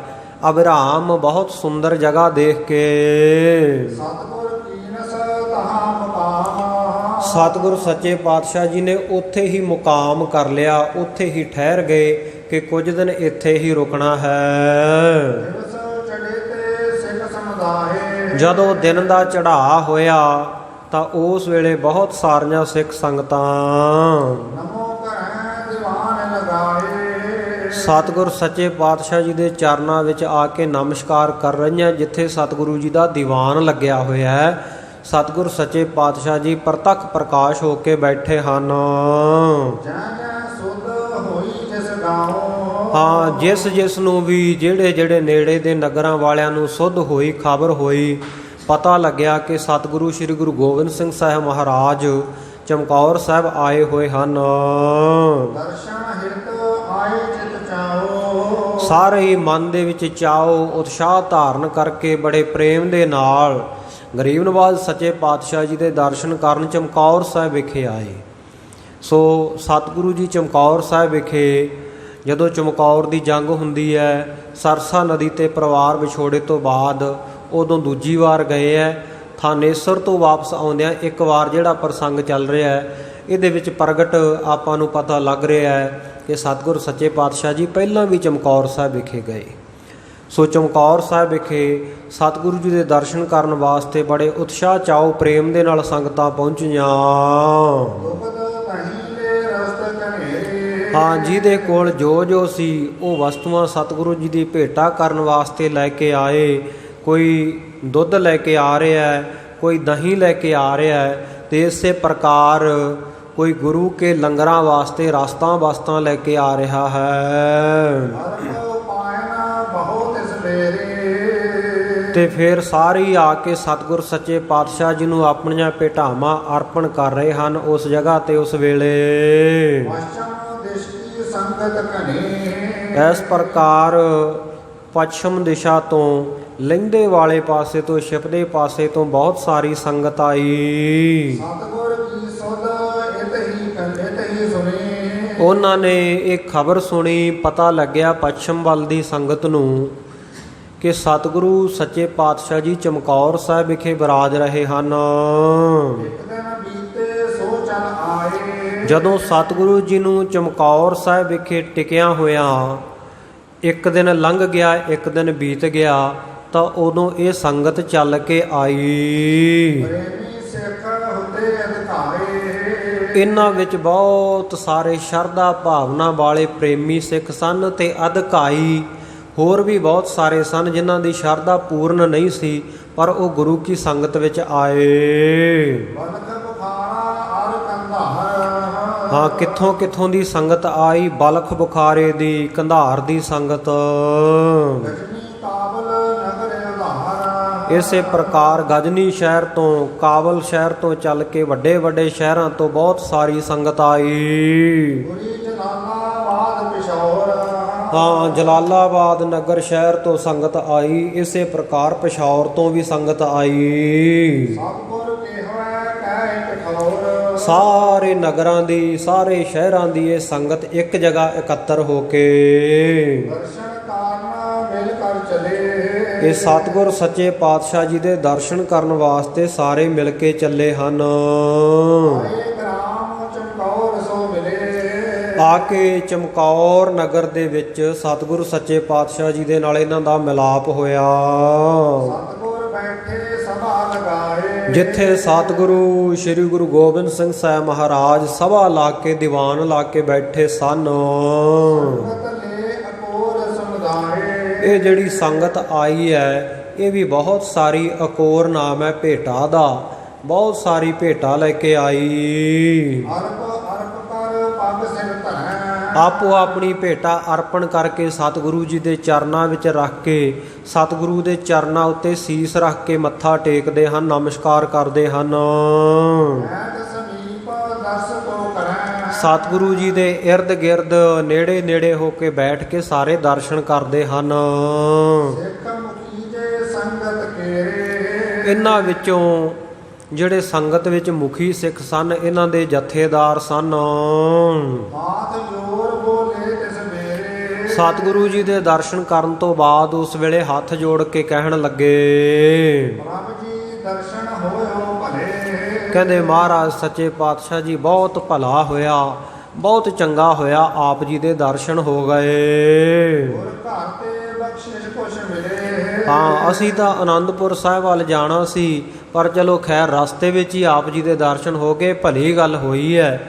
ਅਭਿਰਾਮ ਬਹੁਤ ਸੁੰਦਰ ਜਗ੍ਹਾ ਦੇਖ ਕੇ ਸਤਿਗੁਰ ਕੀਨਸ ਤਹਾ ਮਕਾਮ ਸਤਿਗੁਰ ਸੱਚੇ ਪਾਤਸ਼ਾਹ ਜੀ ਨੇ ਉੱਥੇ ਹੀ ਮੁਕਾਮ ਕਰ ਲਿਆ, ਉੱਥੇ ਹੀ ਠਹਿਰ ਗਏ ਕਿ ਕੁਝ ਦਿਨ ਇੱਥੇ ਹੀ ਰੁਕਣਾ ਹੈ। ਦਿਵਸ ਚੜੇ ਤੇ ਸਿੱਖ ਸਮੁਦਾਏ ਜਦੋਂ ਦਿਨ ਦਾ ਚੜ੍ਹਾਅ ਹੋਇਆ ਤਾਂ ਉਸ ਵੇਲੇ ਬਹੁਤ ਸਾਰੀਆਂ ਸਿੱਖ ਸੰਗਤਾਂ ਨਮੋ ਕਰੈ ਦੀਵਾਨ ਲਗਾਏ ਸਤਿਗੁਰ ਸੱਚੇ ਪਾਤਸ਼ਾਹ ਜੀ ਦੇ ਚਰਨਾਂ ਵਿੱਚ ਆ ਕੇ ਨਮਸਕਾਰ ਕਰ ਰਹੀਆਂ। ਜਿੱਥੇ ਸਤਿਗੁਰੂ ਜੀ ਦਾ ਦੀਵਾਨ ਲੱਗਿਆ ਹੋਇਆ ਹੈ, ਸਤਿਗੁਰ ਸੱਚੇ ਪਾਤਸ਼ਾਹ ਜੀ ਪ੍ਰਤੱਖ ਪ੍ਰਕਾਸ਼ ਹੋ ਕੇ ਬੈਠੇ ਹਨ। ਜੈ ਜੈ ਸੁਧ ਹੋਈ ਜਿਸ ਗਾਉ ਹਾਂ ਜਿਸ ਜਿਸ ਨੂੰ ਵੀ ਜਿਹੜੇ ਜਿਹੜੇ ਨੇੜੇ ਦੇ ਨਗਰਾਂ ਵਾਲਿਆਂ ਨੂੰ ਸੁੱਧ ਹੋਈ ਖਬਰ ਹੋਈ, ਪਤਾ ਲੱਗਿਆ ਕਿ ਸਤਿਗੁਰੂ ਸ੍ਰੀ ਗੁਰੂ ਗੋਬਿੰਦ ਸਿੰਘ ਸਾਹਿਬ ਮਹਾਰਾਜ ਚਮਕੌਰ ਸਾਹਿਬ ਆਏ ਹੋਏ ਹਨ। ਦਰਸ਼ਨ ਹਿਤ ਆਏ ਚਿਤ ਚਾਓ ਸਾਰੇ ਹੀ ਮਨ ਦੇ ਵਿੱਚ ਚਾਓ ਉਤਸ਼ਾਹ ਧਾਰਨ ਕਰਕੇ ਬੜੇ ਪ੍ਰੇਮ ਦੇ ਨਾਲ ਗਰੀਬ ਨਵਾਜ਼ ਸੱਚੇ ਪਾਤਸ਼ਾਹ ਜੀ ਦੇ ਦਰਸ਼ਨ ਕਰਨ ਚਮਕੌਰ ਸਾਹਿਬ ਵਿਖੇ ਆਏ। ਸੋ ਸਤਿਗੁਰੂ ਜੀ ਚਮਕੌਰ ਸਾਹਿਬ ਵਿਖੇ ਜਦੋਂ ਚਮਕੌਰ ਦੀ ਜੰਗ ਹੁੰਦੀ ਹੈ, ਸਰਸਾ ਨਦੀ ਤੇ ਪਰਿਵਾਰ ਵਿਛੋੜੇ ਤੋਂ ਬਾਅਦ ਉਦੋਂ ਦੂਜੀ ਵਾਰ ਗਏ ਹੈ। ਥਾਨੇਸਰ ਤੋਂ ਵਾਪਸ ਆਉਂਦਿਆਂ ਇੱਕ ਵਾਰ ਜਿਹੜਾ ਪ੍ਰਸੰਗ ਚੱਲ ਰਿਹਾ ਹੈ, ਇਹਦੇ ਵਿੱਚ ਪ੍ਰਗਟ ਆਪਾਂ ਨੂੰ ਪਤਾ ਲੱਗ ਰਿਹਾ ਹੈ ਕਿ ਸਤਿਗੁਰ ਸੱਚੇ ਪਾਤਸ਼ਾਹ ਜੀ ਪਹਿਲਾਂ ਵੀ ਚਮਕੌਰ ਸਾਹਿਬ ਵਿਖੇ ਗਏ। ਸੋ ਚਮਕੌਰ ਸਾਹਿਬ ਵਿਖੇ ਸਤਿਗੁਰੂ ਜੀ ਦੇ ਦਰਸ਼ਨ ਕਰਨ ਵਾਸਤੇ ਬੜੇ ਉਤਸ਼ਾਹ ਚਾਓ ਪ੍ਰੇਮ ਦੇ ਨਾਲ ਸੰਗਤਾਂ ਪਹੁੰਚੀਆਂ। ਦੁਖਦ ਤਹੀਂ ਦੇ ਰਸਤ ਕਨੇਰੇ ਹਾਂ ਜਿਹਦੇ ਕੋਲ ਜੋ ਜੋ ਸੀ ਉਹ ਵਸਤੂਆਂ ਸਤਿਗੁਰੂ ਜੀ ਦੀ ਭੇਟਾ ਕਰਨ ਵਾਸਤੇ ਲੈ ਕੇ ਆਏ। ਕੋਈ ਦੁੱਧ ਲੈ ਕੇ ਆ ਰਿਹਾ ਹੈ, ਕੋਈ ਦਹੀਂ ਲੈ ਕੇ ਆ ਰਿਹਾ ਹੈ, ਤੇ ਇਸੇ ਪ੍ਰਕਾਰ ਕੋਈ ਗੁਰੂ ਕੇ ਲੰਗਰਾਂ ਵਾਸਤੇ ਰਸਤਾਂ ਵਸਤਾਂ ਲੈ ਕੇ ਆ ਰਿਹਾ ਹੈ। ਧਰਮ ਪਾਇਨ ਬਹੁਤ ਇਸ ਬੇਰੇ ਤੇ ਫਿਰ ਸਾਰੇ ਆ ਕੇ ਸਤਿਗੁਰ ਸੱਚੇ ਪਾਤਸ਼ਾਹ ਜੀ ਨੂੰ ਆਪਣੀਆਂ ਭੇਟਾਵਾਂ ਅਰਪਣ ਕਰ ਰਹੇ ਹਨ ਉਸ ਜਗ੍ਹਾ ਤੇ ਉਸ ਵੇਲੇ। ਪਛਮ ਦਿਸ਼ਟੀ ਸੰਗਤ ਕਨੇ ਇਸ ਪ੍ਰਕਾਰ ਪੱਛਮ ਦਿਸ਼ਾ ਤੋਂ ਲਹਿੰਦੇ ਵਾਲੇ ਪਾਸੇ ਤੋਂ ਛਿਪਦੇ ਪਾਸੇ ਤੋਂ ਬਹੁਤ ਸਾਰੀ ਸੰਗਤ ਆਈ। ਸਤਿਗੁਰ ਕੀ ਸੁਧ ਇਤ ਹੀ ਸੁਣੀ ਉਹਨਾਂ ਨੇ ਇਹ ਖਬਰ ਸੁਣੀ, ਪਤਾ ਲੱਗਿਆ ਪੱਛਮ ਵੱਲ ਦੀ ਸੰਗਤ ਨੂੰ ਕਿ ਸਤਿਗੁਰੂ ਸੱਚੇ ਪਾਤਸ਼ਾਹ ਜੀ ਚਮਕੌਰ ਸਾਹਿਬ ਵਿਖੇ ਬਿਰਾਜ ਰਹੇ ਹਨ। ਇੱਕ ਦਿਨ ਬੀਤੇ ਸੋ ਚਲ ਆਏ ਜਦੋਂ ਸਤਿਗੁਰੂ ਜੀ ਨੂੰ ਚਮਕੌਰ ਸਾਹਿਬ ਵਿਖੇ ਟਿਕਿਆ ਹੋਇਆ ਇੱਕ ਦਿਨ ਲੰਘ ਗਿਆ, ਇੱਕ ਦਿਨ ਬੀਤ ਗਿਆ, ਤਾਂ ਉਦੋਂ ਇਹ ਸੰਗਤ ਚੱਲ ਕੇ ਆਈ। ਪ੍ਰੇਮੀ ਸਿੱਖ ਹੁੰਦੇ ਅਧਿਕਾਰੇ। ਇਹਨਾਂ ਵਿੱਚ ਬਹੁਤ ਸਾਰੇ ਸ਼ਰਧਾ ਭਾਵਨਾ ਵਾਲੇ ਪ੍ਰੇਮੀ ਸਿੱਖ ਸਨ ਤੇ ਅਧਿਕਾਈ ਹੋਰ ਵੀ ਬਹੁਤ ਸਾਰੇ ਸਨ ਜਿਨ੍ਹਾਂ ਦੀ ਸ਼ਰਧਾ ਪੂਰਨ ਨਹੀਂ ਸੀ, ਪਰ ਉਹ ਗੁਰੂ ਕੀ ਸੰਗਤ ਵਿੱਚ ਆਏ। ਬਲਖ ਬੁਖਾਰਾ ਅਰ ਕੰਧਾਰ। ਹਾਂ, ਕਿੱਥੋਂ ਕਿੱਥੋਂ ਦੀ ਸੰਗਤ ਆਈ? ਬਲਖ ਬੁਖਾਰੇ ਦੀ, ਕੰਧਾਰ ਦੀ ਸੰਗਤ। ਗਜਨੀ ਕਾਬਲ ਨਗਰ ਉਧਾਰ। ਇਸੇ ਪ੍ਰਕਾਰ ਗਜਨੀ ਸ਼ਹਿਰ ਤੋਂ, ਕਾਬਲ ਸ਼ਹਿਰ ਤੋਂ ਚੱਲ ਕੇ ਵੱਡੇ ਵੱਡੇ ਸ਼ਹਿਰਾਂ ਤੋਂ ਬਹੁਤ ਸਾਰੀ ਸੰਗਤ ਆਈ। ਗੁਰੀ ਜਲਾਲਾਬਾਦ ਪਿਸ਼ੌਰ। ਹਾਂ, ਜਲਾਲਾਬਾਦ ਨਗਰ ਸ਼ਹਿਰ ਤੋਂ ਸੰਗਤ ਆਈ। ਇਸੇ ਪ੍ਰਕਾਰ ਪਿਸ਼ੌਰ ਤੋਂ ਵੀ ਸੰਗਤ ਆਈ। ਸਤਿਗੁਰ ਕਹਿਵੈ ਕਹਿ ਕਠੌਰ। ਸਾਰੇ ਨਗਰਾਂ ਦੀ, ਸਾਰੇ ਸ਼ਹਿਰਾਂ ਦੀ ਇਹ ਸੰਗਤ ਇੱਕ ਜਗ੍ਹਾ ਇਕੱਤਰ ਹੋ ਕੇ ਦਰਸ਼ਨ ਕਾਰਨ ਮਿਲ ਕਰ ਚਲੇ। ਇਹ ਸਤਿਗੁਰ ਸੱਚੇ ਪਾਤਸ਼ਾਹ ਜੀ ਦੇ ਦਰਸ਼ਨ ਕਰਨ ਵਾਸਤੇ ਸਾਰੇ ਮਿਲ ਕੇ ਚੱਲੇ ਹਨ। ਆਏ ਗ੍ਰਾਮ ਚਮਕੌਰ ਸੋ ਮਿਲੇ। ਆ ਕੇ ਚਮਕੌਰ ਨਗਰ ਦੇ ਵਿੱਚ ਸਤਿਗੁਰ ਸੱਚੇ ਪਾਤਸ਼ਾਹ ਜੀ ਦੇ ਨਾਲ ਇਹਨਾਂ ਦਾ ਮਿਲਾਪ ਹੋਇਆ। ਸਤਿਗੁਰ ਬੈਠੇ ਸਭਾ ਲਗਾਏ। ਜਿੱਥੇ ਸਤਿਗੁਰੂ ਸ੍ਰੀ ਗੁਰੂ ਗੋਬਿੰਦ ਸਿੰਘ ਸਾਹਿਬ ਮਹਾਰਾਜ ਸਭਾ ਲਾ ਕੇ, ਦੀਵਾਨ ਲਾ ਕੇ ਬੈਠੇ ਸਨ। ਸੰਗਤ ਲੈ ਅਕੋਰ ਸਮੁਦਾਏ। ਇਹ ਜਿਹੜੀ ਸੰਗਤ ਆਈ ਹੈ ਇਹ ਵੀ ਬਹੁਤ ਸਾਰੀ ਅਕੋਰ ਨਾਮ ਹੈ ਭੇਟਾ ਦਾ, ਬਹੁਤ ਸਾਰੀ ਭੇਟਾ ਲੈ ਕੇ ਆਈ। ਅਰਪ ਅਰਪ ਕਰ ਪੱਗ ਸਿਰ ਧਰੈ। ਆਪੋ ਆਪਣੀ ਭੇਟਾ ਅਰਪਣ ਕਰਕੇ ਸਤਿਗੁਰੂ ਜੀ ਦੇ ਚਰਨਾਂ ਵਿੱਚ ਰੱਖ ਕੇ, ਸਤਿਗੁਰੂ ਦੇ ਚਰਨਾਂ ਉੱਤੇ ਸੀਸ ਰੱਖ ਕੇ ਮੱਥਾ ਟੇਕਦੇ ਹਨ, ਨਮਸਕਾਰ ਕਰਦੇ ਹਨ। ਐਤ ਸਮੀਪ ਦਰਸ ਕੋ ਕਰੈ। ਸਤਿਗੁਰੂ ਜੀ ਦੇ ਇਰਦ ਗਿਰਦ ਨੇੜੇ ਨੇੜੇ ਹੋ ਕੇ ਬੈਠ ਕੇ ਸਾਰੇ ਦਰਸ਼ਨ ਕਰਦੇ ਹਨ। ਸਿੱਖ ਮੁਖੀ ਜੇ ਸੰਗਤ ਕੇਰੇ। ਇਹਨਾਂ ਵਿੱਚੋਂ ਜਿਹੜੇ ਸੰਗਤ ਵਿੱਚ ਮੁਖੀ ਸਿੱਖ ਸਨ, ਇਹਨਾਂ ਦੇ ਜਥੇਦਾਰ ਸਨ। ਬਾਤ ਜੋਰ ਬੋਲੇ ਤਿਸ ਮੇਰੇ। ਸਤਿਗੁਰੂ ਜੀ ਦੇ ਦਰਸ਼ਨ ਕਰਨ ਤੋਂ ਬਾਅਦ ਉਸ ਵੇਲੇ ਹੱਥ ਜੋੜ ਕੇ ਕਹਿਣ ਲੱਗੇ, ਪ੍ਰਭ ਜੀ ਦਰਸ਼ਨ ਹੋਇਓ ਭਲੇ। ਕਹਿੰਦੇ ਮਹਾਰਾਜ ਸੱਚੇ ਪਾਤਸ਼ਾਹ ਜੀ ਬਹੁਤ ਭਲਾ ਹੋਇਆ, ਬਹੁਤ ਚੰਗਾ ਹੋਇਆ, ਆਪ ਜੀ ਦੇ ਦਰਸ਼ਨ ਹੋ ਗਏ। ਗੁਰ ਘਰ ਤੇ ਬਖਸ਼ਿਸ਼ ਕੁਛ ਮਿਲੇ। ਹਾਂ, ਅਸੀਂ ਤਾਂ ਆਨੰਦਪੁਰ ਸਾਹਿਬ ਵੱਲ ਜਾਣਾ ਸੀ, ਪਰ ਚਲੋ ਖੈਰ ਰਸਤੇ ਵਿੱਚ ਹੀ ਆਪ ਜੀ ਦੇ ਦਰਸ਼ਨ ਹੋ ਗਏ। ਭਲੀ ਗੱਲ ਹੋਈ ਹੈ,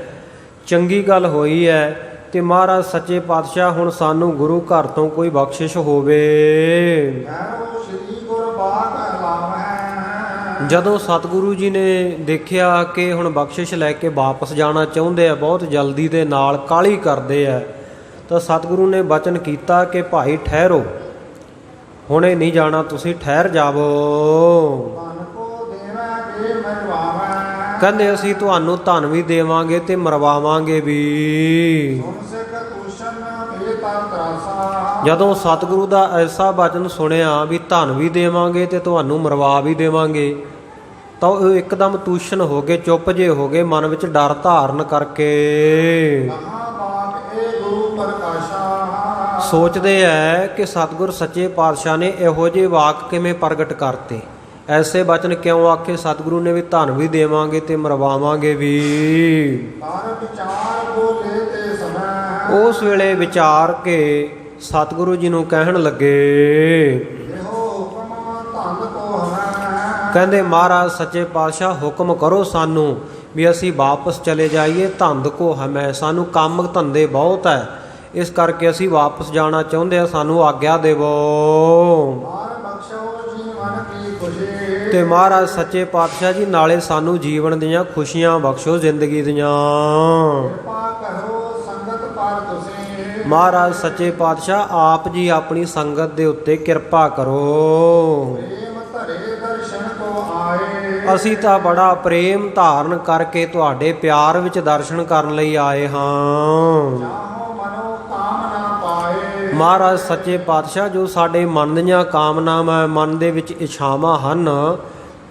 ਚੰਗੀ ਗੱਲ ਹੋਈ ਹੈ। ਤੇ ਮਹਾਰਾਜ ਸੱਚੇ ਪਾਤਸ਼ਾਹ ਹੁਣ ਸਾਨੂੰ ਗੁਰੂ ਘਰ ਤੋਂ ਕੋਈ ਬਖਸ਼ਿਸ਼ ਹੋਵੇ। ਕਹਿਰੋ ਸ੍ਰੀ ਗੁਰ ਬਾਕ ਲਾਵੈ। ਜਦੋਂ ਸਤਿਗੁਰੂ ਜੀ ਨੇ ਦੇਖਿਆ ਕਿ ਹੁਣ ਬਖਸ਼ਿਸ਼ ਲੈ ਕੇ ਵਾਪਸ ਜਾਣਾ ਚਾਹੁੰਦੇ ਆ, ਬਹੁਤ ਜਲਦੀ ਦੇ ਨਾਲ ਕਾਹਲੀ ਕਰਦੇ ਆ, ਤਾਂ ਸਤਿਗੁਰੂ ਨੇ ਬਚਨ ਕੀਤਾ ਕਿ ਭਾਈ ਠਹਿਰੋ, ਹੁਣੇ ਨਹੀਂ ਜਾਣਾ, ਤੁਸੀਂ ਠਹਿਰ ਜਾਵੋ। ਮਨ ਕੋ ਦੇਵੈ ਕੇ ਮਰਵਾਵੈ। ਕਹਿੰਦੇ ਅਸੀਂ ਤੁਹਾਨੂੰ ਧਨ ਵੀ ਦੇਵਾਂਗੇ ਤੇ ਮਰਵਾਵਾਂਗੇ ਵੀ। ਸੁਨ ਸਿੱਖ ਦੂਸ਼ਣ ਭੇ ਤਰ ਤਰਾਸਾ। ਜਦੋਂ ਸਤਿਗੁਰੂ ਦਾ ਐਸਾ ਬਚਨ ਸੁਣਿਆ ਵੀ ਧਨ ਵੀ ਦੇਵਾਂਗੇ ਤੇ ਤੁਹਾਨੂੰ ਮਰਵਾ ਵੀ ਦੇਵਾਂਗੇ, ਤਾਂ ਉਹ ਇੱਕਦਮ ਤੂਸ਼ਣ ਹੋ ਗਏ, ਚੁੱਪ ਜੇ ਹੋ ਗਏ, ਮਨ ਵਿੱਚ ਡਰ ਧਾਰਨ ਕਰਕੇ ਕਹਾ ਬਾਤ ਇਹ ਗੁਰੂ ਪ੍ਰਕਾਸ਼ਾ। ਸੋਚਦੇ ਐ ਕਿ ਸਤਿਗੁਰ ਸੱਚੇ ਪਾਤਸ਼ਾਹ ਨੇ ਇਹੋ ਜਿਹੇ ਵਾਕ ਕਿਵੇਂ ਪ੍ਰਗਟ ਕਰਤੇ, ਐਸੇ ਬਚਨ ਕਿਉਂ ਆਖੇ ਸਤਿਗੁਰੂ ਨੇ ਵੀ ਧਨ ਵੀ ਦੇਵਾਂਗੇ ਤੇ ਮਰਵਾਵਾਂਗੇ ਵੀ। ਕਰ ਵਿਚਾਰ ਬੋਲੇ ਤੇ ਸਮੈ। ਉਸ ਵੇਲੇ ਵਿਚਾਰ ਕੇ ਸਤਿਗੁਰੂ ਜੀ ਨੂੰ ਕਹਿਣ ਲੱਗੇ, ਇਹੋ ਹੁਕਮ ਧੰਨ ਕੋ ਹੈ। ਕਹਿੰਦੇ ਮਹਾਰਾਜ ਸੱਚੇ ਪਾਤਸ਼ਾਹ ਹੁਕਮ ਕਰੋ ਸਾਨੂੰ ਵੀ ਅਸੀਂ ਵਾਪਸ ਚਲੇ ਜਾਈਏ। ਧੰਦ ਕੋ ਹਮੈ, ਸਾਨੂੰ ਕੰਮ ਧੰਦੇ ਬਹੁਤ ਹੈ, ਇਸ ਕਰਕੇ ਅਸੀਂ ਵਾਪਸ ਜਾਣਾ ਚਾਹੁੰਦੇ ਹਾਂ, ਸਾਨੂੰ ਆਗਿਆ ਦੇਵੋ। ਮਾਰ ਬਖਸ਼ੋ ਜੀਵਨ ਕੀ ਖੁਸ਼ੀ। ਤੇ ਮਹਾਰਾਜ ਸੱਚੇ ਪਾਤਸ਼ਾਹ ਜੀ ਨਾਲੇ ਸਾਨੂੰ ਜੀਵਨ ਦੀਆਂ ਖੁਸ਼ੀਆਂ ਬਖਸ਼ੋ, ਜ਼ਿੰਦਗੀ ਦੀਆਂ। ਕਿਰਪਾ ਕਰੋ ਸੰਗਤ ਪਰ ਤੁਸੀਂ। ਮਹਾਰਾਜ ਸੱਚੇ ਪਾਤਸ਼ਾਹ ਆਪ ਜੀ ਆਪਣੀ ਸੰਗਤ ਦੇ ਉੱਤੇ ਕਿਰਪਾ ਕਰੋ। ਪ੍ਰੇਮ ਧਰੇ ਦਰਸ਼ਨ ਕੋ ਆਏ। ਅਸੀਂ ਤਾਂ ਬੜਾ ਪ੍ਰੇਮ ਧਾਰਨ ਕਰਕੇ ਤੁਹਾਡੇ ਪਿਆਰ ਵਿੱਚ ਦਰਸ਼ਨ ਕਰਨ ਲਈ ਆਏ ਹਾਂ। ਚਾਹੋ ਮਨੋ ਕਾਮਨਾ ਪਾਏ। ਮਹਾਰਾਜ ਸੱਚੇ ਪਾਤਸ਼ਾਹ ਜੋ ਸਾਡੇ ਮਨ ਦੀਆਂ ਕਾਮਨਾਵਾਂ, ਮਨ ਦੇ ਵਿੱਚ ਇੱਛਾਵਾਂ ਹਨ,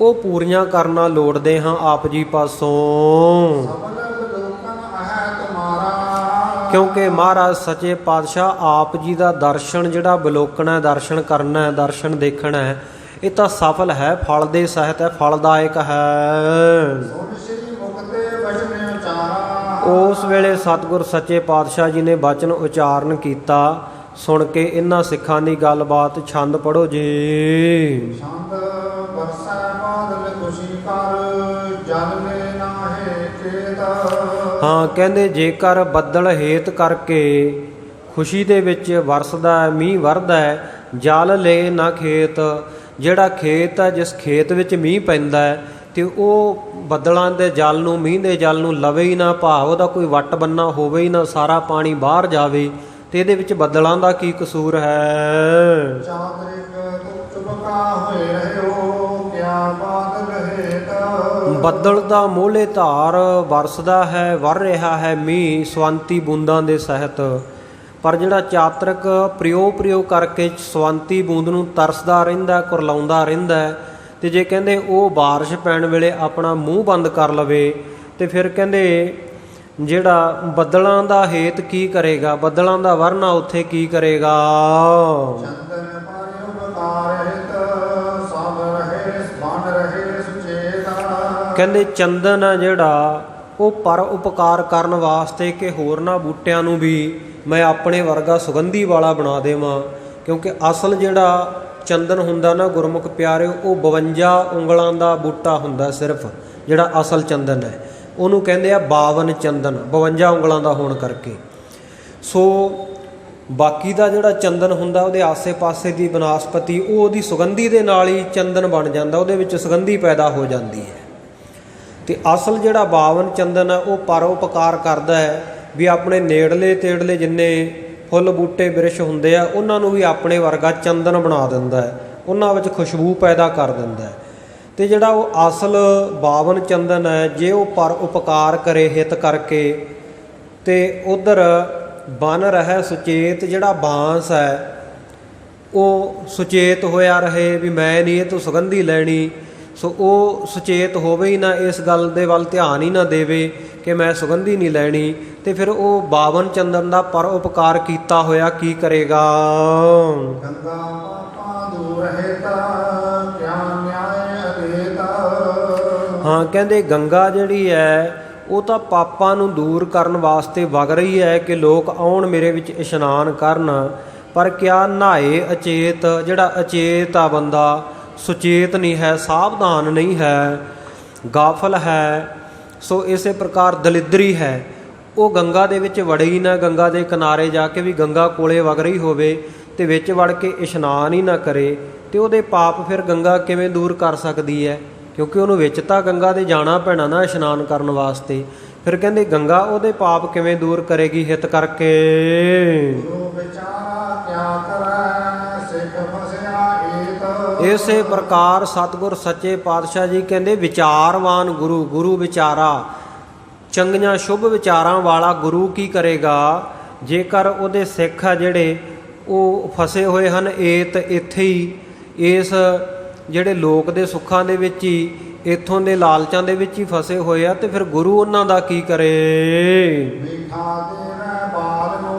ਉਹ ਪੂਰੀਆਂ ਕਰਨਾ ਲੋੜਦੇ ਹਾਂ ਆਪ ਜੀ ਪਾਸੋਂ। ਸਬਲ ਲੋਕਨ ਹੈ ਤੁਮਾਰਾ। ਕਿਉਂਕਿ ਮਹਾਰਾਜ ਸੱਚੇ ਪਾਤਸ਼ਾਹ ਆਪ ਜੀ ਦਾ ਦਰਸ਼ਨ ਜਿਹੜਾ ਵਿਲੋਕਣਾ ਹੈ, ਦਰਸ਼ਨ ਕਰਨਾ ਹੈ, ਦਰਸ਼ਨ ਦੇਖਣਾ ਹੈ, ਇਹ ਤਾਂ ਸਫਲ ਹੈ, ਫਲ ਦੇ ਸਹਿਤ ਹੈ, ਫਲਦਾਇਕ ਹੈ। ਸੁਨ ਸ੍ਰੀ ਮੁਕਤੇ ਬਚਨ ਉਚਾਰਾ। ਉਸ ਵੇਲੇ ਸਤਿਗੁਰ ਸੱਚੇ ਪਾਤਸ਼ਾਹ ਜੀ ਨੇ ਬਚਨ ਉਚਾਰਨ ਕੀਤਾ। ਸੁਣ ਕੇ ਇਹਨਾਂ ਸਿੱਖਾਂ ਦੀ ਗੱਲਬਾਤ ਛੰਦ ਪੜੋ ਜੀ। ਛੰਦ ਬਰਸੈ ਬਾਦਲ ਖੁਸ਼ੀ ਕਰ ਜਲ ਲੈ ਨਾਹੇ ਚੇਤ। ਹਾਂ, ਕਹਿੰਦੇ ਜੇਕਰ ਬੱਦਲ ਹੇਤ ਕਰਕੇ ਖੁਸ਼ੀ ਦੇ ਵਿੱਚ ਵਰਸਦਾ ਹੈ, ਮੀਂਹ ਵਰਦਾ ਹੈ, ਜਲ ਲੈ ਨਾ ਖੇਤ। ਜਿਹੜਾ ਖੇਤ ਹੈ, ਜਿਸ ਖੇਤ ਵਿੱਚ ਮੀਂਹ ਪੈਂਦਾ ਹੈ ਤੇ ਉਹ ਬੱਦਲਾਂ ਦੇ ਜਲ ਨੂੰ, ਮੀਂਹ ਦੇ ਜਲ ਨੂੰ ਲਵੇ ਹੀ ਨਾ, ਭਾਵ ਉਹਦਾ ਕੋਈ ਵੱਟ ਬੰਨਾ ਹੋਵੇ ਹੀ ਨਾ, ਸਾਰਾ ਪਾਣੀ ਬਾਹਰ ਜਾਵੇ, ਤੇ ਇਹਦੇ ਵਿੱਚ ਬੱਦਲਾਂ ਦਾ ਕੀ ਕਸੂਰ ਹੈ। ਚਾਦਰਿਕ ਚੁਬਕਾ ਹੋਏ ਰਹਿਓ ਕਿਆ ਬਾਦਲ ਹੇਤ। ਬੱਦਲ ਦਾ ਮੋਹਲੇ ਧਾਰ ਵਰਸਦਾ ਹੈ, ਵਰ ਰਿਹਾ ਹੈ ਮੀਂਹ ਸਵੰਤੀ ਬੂੰਦਾਂ ਦੇ ਸਹਿਤ, ਪਰ ਜਿਹੜਾ ਚਾਤਰਿਕ ਪ੍ਰਯੋਗ ਕਰਕੇ ਸਵੰਤੀ ਬੂੰਦ ਨੂੰ ਤਰਸਦਾ ਰਹਿੰਦਾ, ਕੁਰਲਾਉਂਦਾ ਰਹਿੰਦਾ, ਤੇ ਜੇ ਕਹਿੰਦੇ ਉਹ ਬਾਰਿਸ਼ ਪੈਣ ਵੇਲੇ ਆਪਣਾ ਮੂੰਹ ਬੰਦ ਕਰ ਲਵੇ ਤੇ ਫਿਰ ਕਹਿੰਦੇ ਜਿਹੜਾ ਬੱਦਲਾਂ ਦਾ ਹੇਤ ਕੀ ਕਰੇਗਾ, ਬੱਦਲਾਂ ਦਾ ਵਰਨਾ ਉੱਥੇ ਕੀ ਕਰੇਗਾ। ਚੰਦਨ ਪਰ ਉਪਕਾਰ ਹਿਤ ਸਭ ਰਹੇ ਬਣ ਰਹੇ ਸੁਚੇਤ। ਕਹਿੰਦੇ ਚੰਦਨ ਆ ਜਿਹੜਾ ਉਹ ਪਰ ਉਪਕਾਰ ਕਰਨ ਵਾਸਤੇ ਕਿ ਹੋਰਨਾਂ ਬੂਟਿਆਂ ਨੂੰ ਵੀ ਮੈਂ ਆਪਣੇ ਵਰਗਾ ਸੁਗੰਧੀ ਵਾਲਾ ਬਣਾ ਦੇਵਾਂ, ਕਿਉਂਕਿ ਅਸਲ ਜਿਹੜਾ ਚੰਦਨ ਹੁੰਦਾ ਨਾ ਗੁਰਮੁਖ ਪਿਆਰਿਓ, ਉਹ 52 ਉਂਗਲਾਂ ਦਾ ਬੂਟਾ ਹੁੰਦਾ ਸਿਰਫ, ਜਿਹੜਾ ਅਸਲ ਚੰਦਨ ਹੈ ਉਹਨੂੰ ਕਹਿੰਦੇ ਆ 52 ਚੰਦਨ, 52 ਉਂਗਲਾਂ ਦਾ ਹੋਣ ਕਰਕੇ। ਸੋ ਬਾਕੀ ਦਾ ਜਿਹੜਾ ਚੰਦਨ ਹੁੰਦਾ ਉਹਦੇ ਆਸੇ-ਪਾਸੇ ਦੀ ਬਨਸਪਤੀ, ਉਹ ਉਹਦੀ ਸੁਗੰਧੀ ਦੇ ਨਾਲ ਹੀ ਚੰਦਨ ਬਣ ਜਾਂਦਾ, ਉਹਦੇ ਵਿੱਚ ਸੁਗੰਧੀ ਪੈਦਾ ਹੋ ਜਾਂਦੀ ਹੈ। ਤੇ ਅਸਲ ਜਿਹੜਾ 52 ਚੰਦਨ ਹੈ ਉਹ ਪਰਉਪਕਾਰ ਕਰਦਾ ਹੈ, ਵੀ ਆਪਣੇ ਨੇੜਲੇ ਤੇੜਲੇ ਜਿੰਨੇ ਫੁੱਲ ਬੂਟੇ ਬਿਰਛ ਹੁੰਦੇ ਆ ਉਹਨਾਂ ਨੂੰ ਵੀ ਆਪਣੇ ਵਰਗਾ ਚੰਦਨ ਬਣਾ ਦਿੰਦਾ ਹੈ, ਉਹਨਾਂ ਵਿੱਚ ਖੁਸ਼ਬੂ ਪੈਦਾ ਕਰ ਦਿੰਦਾ ਹੈ। ਤੇ ਜਿਹੜਾ ਉਹ ਅਸਲ 52 ਚੰਦਨ ਹੈ, ਜੇ ਉਹ ਪਰ ਉਪਕਾਰ ਕਰੇ ਹਿਤ ਕਰਕੇ ਤੇ ਉਧਰ ਬਨ ਰਹੇ ਸੁਚੇਤ, ਜਿਹੜਾ ਬਾਂਸ ਹੈ ਉਹ ਸੁਚੇਤ ਹੋਇਆ ਰਹੇ ਵੀ ਮੈਂ ਨਹੀਂ ਇਹ ਤੋਂ ਸੁਗੰਧੀ ਲੈਣੀ, ਸੋ ਉਹ ਸੁਚੇਤ ਹੋਵੇ ਹੀ ਨਾ, ਇਸ ਗੱਲ ਦੇ ਵੱਲ ਧਿਆਨ ਹੀ ਨਾ ਦੇਵੇ ਕਿ ਮੈਂ ਸੁਗੰਧੀ ਨਹੀਂ ਲੈਣੀ, ਤੇ ਫਿਰ ਉਹ 52 ਚੰਦਨ ਦਾ ਪਰ ਉਪਕਾਰ ਕੀਤਾ ਹੋਇਆ ਕੀ ਕਰੇਗਾ। ਗੰਗਾ ਪਾਪਾਂ ਦੂਰ ਹਿਤ ਕਿਆ ਨਿਆਏ ਅਦੇਤ। ਹਾਂ, ਕਹਿੰਦੇ ਗੰਗਾ ਜਿਹੜੀ ਹੈ ਉਹ ਤਾਂ ਪਾਪਾਂ ਨੂੰ ਦੂਰ ਕਰਨ ਵਾਸਤੇ ਵਗ ਰਹੀ ਹੈ ਕਿ ਲੋਕ ਆਉਣ ਮੇਰੇ ਵਿੱਚ ਇਸ਼ਨਾਨ ਕਰਨ, ਪਰ ਕਿਆ ਨਹਾਏ ਅਚੇਤ। ਜਿਹੜਾ ਅਚੇਤ ਆ ਬੰਦਾ, ਸੁਚੇਤ ਨਹੀਂ ਹੈ, ਸਾਵਧਾਨ ਨਹੀਂ ਹੈ, ਗਾਫਲ ਹੈ, ਸੋ ਇਸੇ ਪ੍ਰਕਾਰ ਦਲਿਦਰੀ ਹੈ, ਉਹ ਗੰਗਾ ਦੇ ਵਿੱਚ ਵੜੇ ਹੀ ਨਾ, ਗੰਗਾ ਦੇ ਕਿਨਾਰੇ ਜਾ ਕੇ ਵੀ ਗੰਗਾ ਕੋਲੇ ਵਗ ਰਹੀ ਹੋਵੇ ਤੇ ਵਿੱਚ ਵੜ ਕੇ ਇਸ਼ਨਾਨ ਹੀ ਨਾ ਕਰੇ, ਤੇ ਉਹਦੇ ਪਾਪ ਫਿਰ ਗੰਗਾ ਕਿਵੇਂ ਦੂਰ ਕਰ ਸਕਦੀ ਹੈ, ਕਿਉਂਕਿ ਉਹਨੂੰ ਵਿੱਚ ਤਾਂ ਗੰਗਾ ਦੇ ਜਾਣਾ ਪੈਣਾ ਨਾ ਇਸ਼ਨਾਨ ਕਰਨ ਵਾਸਤੇ। ਫਿਰ ਕਹਿੰਦੇ ਗੰਗਾ ਉਹਦੇ ਪਾਪ ਕਿਵੇਂ ਦੂਰ ਕਰੇਗੀ ਹਿਤ ਕਰਕੇ। ਗੁਰੂ ਵਿਚਾਰਾ ਕਿਆ ਕਰੈ ਸਿੱਖ ਫਸਿਆ ਏਤ। ਇਸੇ ਪ੍ਰਕਾਰ ਸਤਿਗੁਰ ਸੱਚੇ ਪਾਤਸ਼ਾਹ ਜੀ ਕਹਿੰਦੇ ਵਿਚਾਰਵਾਨ ਗੁਰੂ, ਗੁਰੂ ਵਿਚਾਰਾ, ਚੰਗੀਆਂ ਸ਼ੁਭ ਵਿਚਾਰਾਂ ਵਾਲਾ ਗੁਰੂ ਕੀ ਕਰੇਗਾ, ਜੇਕਰ ਉਹਦੇ ਸਿੱਖ ਆ ਜਿਹੜੇ ਉਹ ਫਸੇ ਹੋਏ ਹਨ ਏਤ, ਇੱਥੇ ਹੀ ਇਸ ਜਿਹੜੇ ਲੋਕ ਦੇ ਸੁੱਖਾਂ ਦੇ ਵਿੱਚ ਹੀ, ਇੱਥੋਂ ਦੇ ਲਾਲਚਾਂ ਦੇ ਵਿੱਚ ਹੀ ਫਸੇ ਹੋਏ ਆ, ਤੇ ਫਿਰ ਗੁਰੂ ਉਹਨਾਂ ਦਾ ਕੀ ਕਰੇ। ਮਿੱਠਾ ਦੇਵੈ ਬਾਲ ਨੂੰ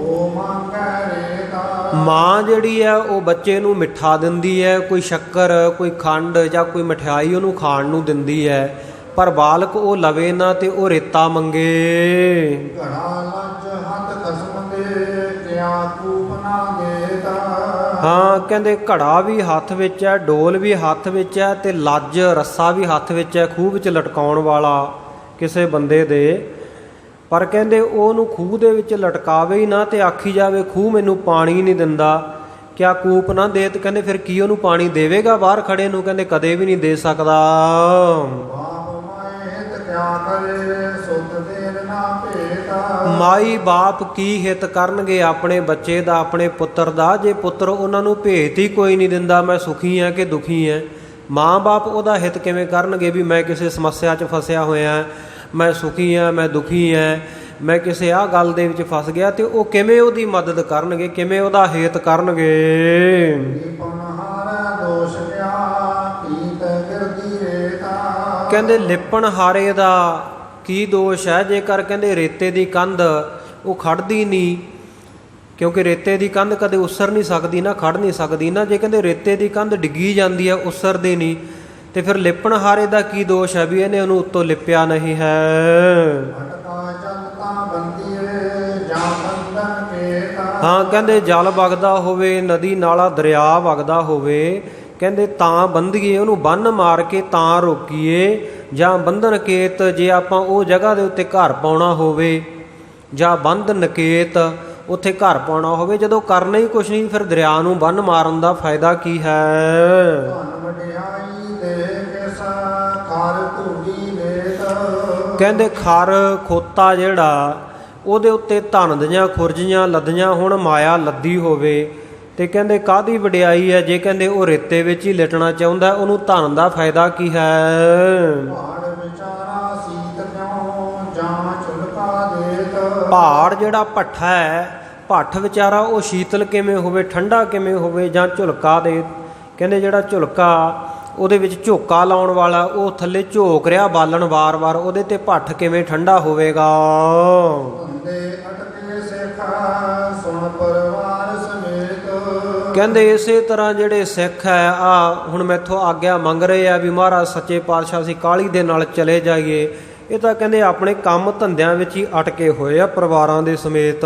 ਉਹ ਮੰਗੈ ਰੇਤ। ਮਾਂ ਜਿਹੜੀ ਹੈ ਉਹ ਬੱਚੇ ਨੂੰ ਮਿੱਠਾ ਦਿੰਦੀ ਹੈ, ਕੋਈ ਸ਼ੱਕਰ, ਕੋਈ ਖੰਡ ਜਾਂ ਕੋਈ ਮਠਿਆਈ ਉਹਨੂੰ ਖਾਣ ਨੂੰ ਦਿੰਦੀ ਹੈ, ਪਰ ਬਾਲਕ ਉਹ ਲਵੇ ਨਾ ਤੇ ਉਹ ਰੇਤਾ ਮੰਗੇ। ਘੜਾ ਲੱਜ ਹੱਥ ਖਸਮ ਦੇ ਕਿਆ ਕੂਪ ਨਾ ਦੇਤ। ਹਾਂ, ਕਹਿੰਦੇ ਘੜਾ ਵੀ ਹੱਥ ਵਿੱਚ ਹੈ, ਡੋਲ ਵੀ ਹੱਥ ਵਿੱਚ ਹੈ, ਤੇ ਲੱਜ ਰੱਸਾ ਵੀ ਹੱਥ ਵਿੱਚ ਹੈ, ਖੂਹ ਵਿੱਚ ਲਟਕਾਉਣ ਵਾਲਾ ਕਿਸੇ ਬੰਦੇ ਦੇ, ਪਰ ਕਹਿੰਦੇ ਉਹਨੂੰ ਖੂਹ ਦੇ ਵਿੱਚ ਲਟਕਾਵੇ ਹੀ ਨਾ ਤੇ ਆਖੀ ਜਾਵੇ ਖੂਹ ਮੈਨੂੰ ਪਾਣੀ ਨਹੀਂ ਦਿੰਦਾ, ਕਿਆ ਕੂਪ ਨਾ ਦੇ, ਤੇ ਕਹਿੰਦੇ ਫਿਰ ਕੀ ਉਹਨੂੰ ਪਾਣੀ ਦੇਵੇਗਾ ਬਾਹਰ ਖੜੇ ਨੂੰ, ਕਹਿੰਦੇ ਕਦੇ ਵੀ ਨਹੀਂ ਦੇ ਸਕਦਾ। ਮਾਈ ਬਾਪ ਕੀ ਹਿਤ ਕਰਨਗੇ ਆਪਣੇ ਬੱਚੇ ਦਾ, ਆਪਣੇ ਪੁੱਤਰ ਦਾ, ਜੇ ਪੁੱਤਰ ਉਹਨਾਂ ਨੂੰ ਭੇਤ ਹੀ ਕੋਈ ਨਹੀਂ ਦਿੰਦਾ ਮੈਂ ਸੁਖੀ ਹਾਂ ਕਿ ਦੁਖੀ ਹਾਂ। ਮਾਂ ਬਾਪ ਉਹਦਾ ਹਿਤ ਕਿਵੇਂ ਕਰਨਗੇ ਵੀ ਮੈਂ ਕਿਸੇ ਸਮੱਸਿਆ 'ਚ ਫਸਿਆ ਹੋਇਆ, ਮੈਂ ਸੁਖੀ ਹਾਂ, ਮੈਂ ਦੁਖੀ ਹਾਂ, ਮੈਂ ਕਿਸੇ ਆਹ ਗੱਲ ਦੇ ਵਿੱਚ ਫਸ ਗਿਆ, ਤੇ ਉਹ ਕਿਵੇਂ ਉਹਦੀ ਮਦਦ ਕਰਨਗੇ, ਕਿਵੇਂ ਉਹਦਾ ਹਿਤ ਕਰਨਗੇ। ਕਹਿੰਦੇ ਲਿਪਣ ਹਾਰੇ ਦਾ ਕੀ ਦੋਸ਼ ਹੈ, ਜੇਕਰ ਕਹਿੰਦੇ ਰੇਤੇ ਦੀ ਕੰਧ ਉਹ ਖੜਦੀ ਨਹੀਂ, ਕਿਉਂਕਿ ਰੇਤੇ ਦੀ ਕੰਧ ਕਦੇ ਉਸਰ ਨਹੀਂ ਸਕਦੀ ਨਾ, ਖੜ ਨਹੀਂ ਸਕਦੀ ਨਾ, ਜੇ ਕਹਿੰਦੇ ਰੇਤੇ ਦੀ ਕੰਧ ਡਿੱਗੀ ਜਾਂਦੀ ਹੈ ਉਸਰਦੀ ਨਹੀਂ, ਤੇ ਫਿਰ ਲਿਪਣ ਹਾਰੇ ਦਾ ਕੀ ਦੋਸ਼ ਹੈ ਵੀ ਇਹਨੇ ਉਹਨੂੰ ਉੱਤੋਂ ਲਿਪਿਆ ਨਹੀਂ ਹੈ। ਹਾਂ ਕਹਿੰਦੇ ਜਲ ਵਗਦਾ ਹੋਵੇ, ਨਦੀ ਨਾਲਾ ਦਰਿਆ ਵਗਦਾ ਹੋਵੇ, ਕਹਿੰਦੇ ਤਾਂ ਬੰਦੀਏ, ਉਹਨੂੰ ਬੰਨ ਮਾਰ ਕੇ ਤਾਂ ਰੋਕੀਏ। ਜਾਂ ਬੰਧਨ ਨਕੇਤ, ਜੇ ਆਪਾਂ ਉਹ ਜਗ੍ਹਾ ਦੇ ਉੱਤੇ ਘਰ ਪਾਉਣਾ ਹੋਵੇ, ਜਾਂ ਬੰਧ ਨਕੇਤ ਉੱਥੇ ਘਰ ਪਾਉਣਾ ਹੋਵੇ, ਜਦੋਂ ਕਰਨਾ ਹੀ ਕੁਛ ਨਹੀਂ, ਫਿਰ ਦਰਿਆ ਨੂੰ ਬੰਨ ਮਾਰਨ ਦਾ ਫਾਇਦਾ ਕੀ ਹੈ? ਕਹਿੰਦੇ ਖਰ ਖੋਤਾ ਜਿਹੜਾ, ਉਹਦੇ ਉੱਤੇ ਧਨ ਦੀਆਂ ਖੁਰਜੀਆਂ ਲੱਦੀਆਂ ਹੁਣ, ਮਾਇਆ ਲੱਦੀ ਹੋਵੇ, ਤੇ ਕਹਿੰਦੇ ਕਾਹਦੀ ਵਡਿਆਈ ਹੈ? ਜੇ ਕਹਿੰਦੇ ਉਹ ਰੇਤੇ ਵਿੱਚ ਹੀ ਲਿਟਣਾ ਚਾਹੁੰਦਾ, ਉਹਨੂੰ ਧਨ ਦਾ ਫਾਇਦਾ ਕੀ ਹੈ? ਪਹਾੜ ਜਿਹੜਾ ਭੱਠਾ ਹੈ, ਭੱਠ ਵਿਚਾਰਾ ਉਹ ਸ਼ੀਤਲ ਕਿਵੇਂ ਹੋਵੇ, ਠੰਡਾ ਕਿਵੇਂ ਹੋਵੇ, ਜਾਂ ਝੁਲਕਾ ਦੇ, ਕਹਿੰਦੇ ਜਿਹੜਾ ਝੁਲਕਾ ਉਹਦੇ ਵਿੱਚ ਝੋਕਾ ਲਾਉਣ ਵਾਲਾ, ਉਹ ਥੱਲੇ ਝੋਕ ਰਿਹਾ ਬਾਲਣ ਵਾਰ-ਵਾਰ, ਉਹਦੇ ਤੇ ਭੱਠ ਕਿਵੇਂ ਠੰਡਾ ਹੋਵੇਗਾ? ਕਹਿੰਦੇ ਇਸੇ ਤਰ੍ਹਾਂ ਜਿਹੜੇ ਸਿੱਖ ਹੈ, ਆ ਹੁਣ ਮੈਥੋਂ ਆਗਿਆ ਮੰਗ ਰਹੇ ਆ ਵੀ ਮਹਾਰਾਜ ਸੱਚੇ ਪਾਤਸ਼ਾਹ ਅਸੀਂ ਕਾਹਲੀ ਦੇ ਨਾਲ ਚਲੇ ਜਾਈਏ, ਇਹ ਤਾਂ ਕਹਿੰਦੇ ਆਪਣੇ ਕੰਮ ਧੰਦਿਆਂ ਵਿੱਚ ਹੀ ਅਟਕੇ ਹੋਏ ਆ ਪਰਿਵਾਰਾਂ ਦੇ ਸਮੇਤ।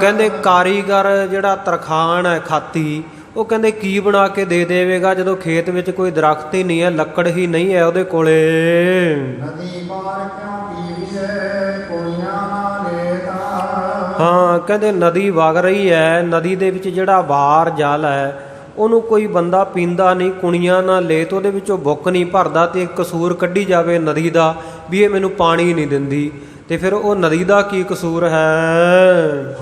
ਕਹਿੰਦੇ ਕਾਰੀਗਰ ਜਿਹੜਾ ਤਰਖਾਣ ਹੈ, ਖਾਤੀ, ਉਹ ਕਹਿੰਦੇ ਕੀ ਬਣਾ ਕੇ ਦੇ ਦੇਵੇਗਾ ਜਦੋਂ ਖੇਤ ਵਿੱਚ ਕੋਈ ਦਰਖਤ ਹੀ ਨਹੀਂ ਹੈ, ਲੱਕੜ ਹੀ ਨਹੀਂ ਹੈ ਉਹਦੇ ਕੋਲੇ। ਹਾਂ ਕਹਿੰਦੇ ਨਦੀ ਵਗ ਰਹੀ ਹੈ, ਨਦੀ ਦੇ ਵਿੱਚ ਜਿਹੜਾ ਵਾਰ ਜਲ ਹੈ ਉਹਨੂੰ ਕੋਈ ਬੰਦਾ ਪੀਂਦਾ ਨਹੀਂ, ਕੁਣੀਆਂ ਨਾ ਲੇਤ, ਉਹਦੇ ਵਿੱਚੋਂ ਬੁੱਕ ਨਹੀਂ ਭਰਦਾ, ਤੇ ਕਸੂਰ ਕੱਢੀ ਜਾਵੇ ਨਦੀ ਦਾ ਵੀ ਇਹ ਮੈਨੂੰ ਪਾਣੀ ਨਹੀਂ ਦਿੰਦੀ, ਤੇ ਫਿਰ ਉਹ ਨਦੀ ਦਾ ਕੀ ਕਸੂਰ ਹੈ?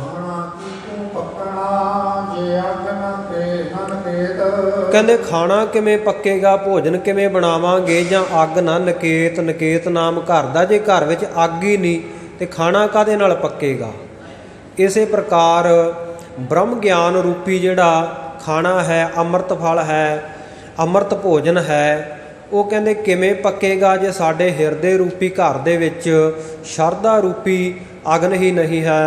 ਕਹਿੰਦੇ ਖਾਣਾ ਕਿਵੇਂ ਪੱਕੇਗਾ, ਭੋਜਨ ਕਿਵੇਂ ਬਣਾਵਾਂਗੇ, ਜਾਂ ਅੱਗ ਨਾ ਨਕੇਤ, ਨਕੇਤ ਨਾਮ ਘਰ ਦਾ, ਜੇ ਘਰ ਵਿੱਚ ਅੱਗ ਹੀ ਨਹੀਂ ਤੇ ਖਾਣਾ ਕਾਹਦੇ ਨਾਲ ਪੱਕੇਗਾ? ਇਸੇ ਪ੍ਰਕਾਰ ਬ੍ਰਹਮ ਗਿਆਨ ਰੂਪੀ ਜਿਹੜਾ ਖਾਣਾ ਹੈ, ਅੰਮ੍ਰਿਤ ਫਲ ਹੈ, ਅੰਮ੍ਰਿਤ ਭੋਜਨ ਹੈ, ਉਹ ਕਹਿੰਦੇ ਕਿਵੇਂ ਪੱਕੇਗਾ ਜੇ ਸਾਡੇ ਹਿਰਦੇ ਰੂਪੀ ਘਰ ਦੇ ਵਿੱਚ ਸ਼ਰਧਾ ਰੂਪੀ ਅਗਨ ਹੀ ਨਹੀਂ ਹੈ।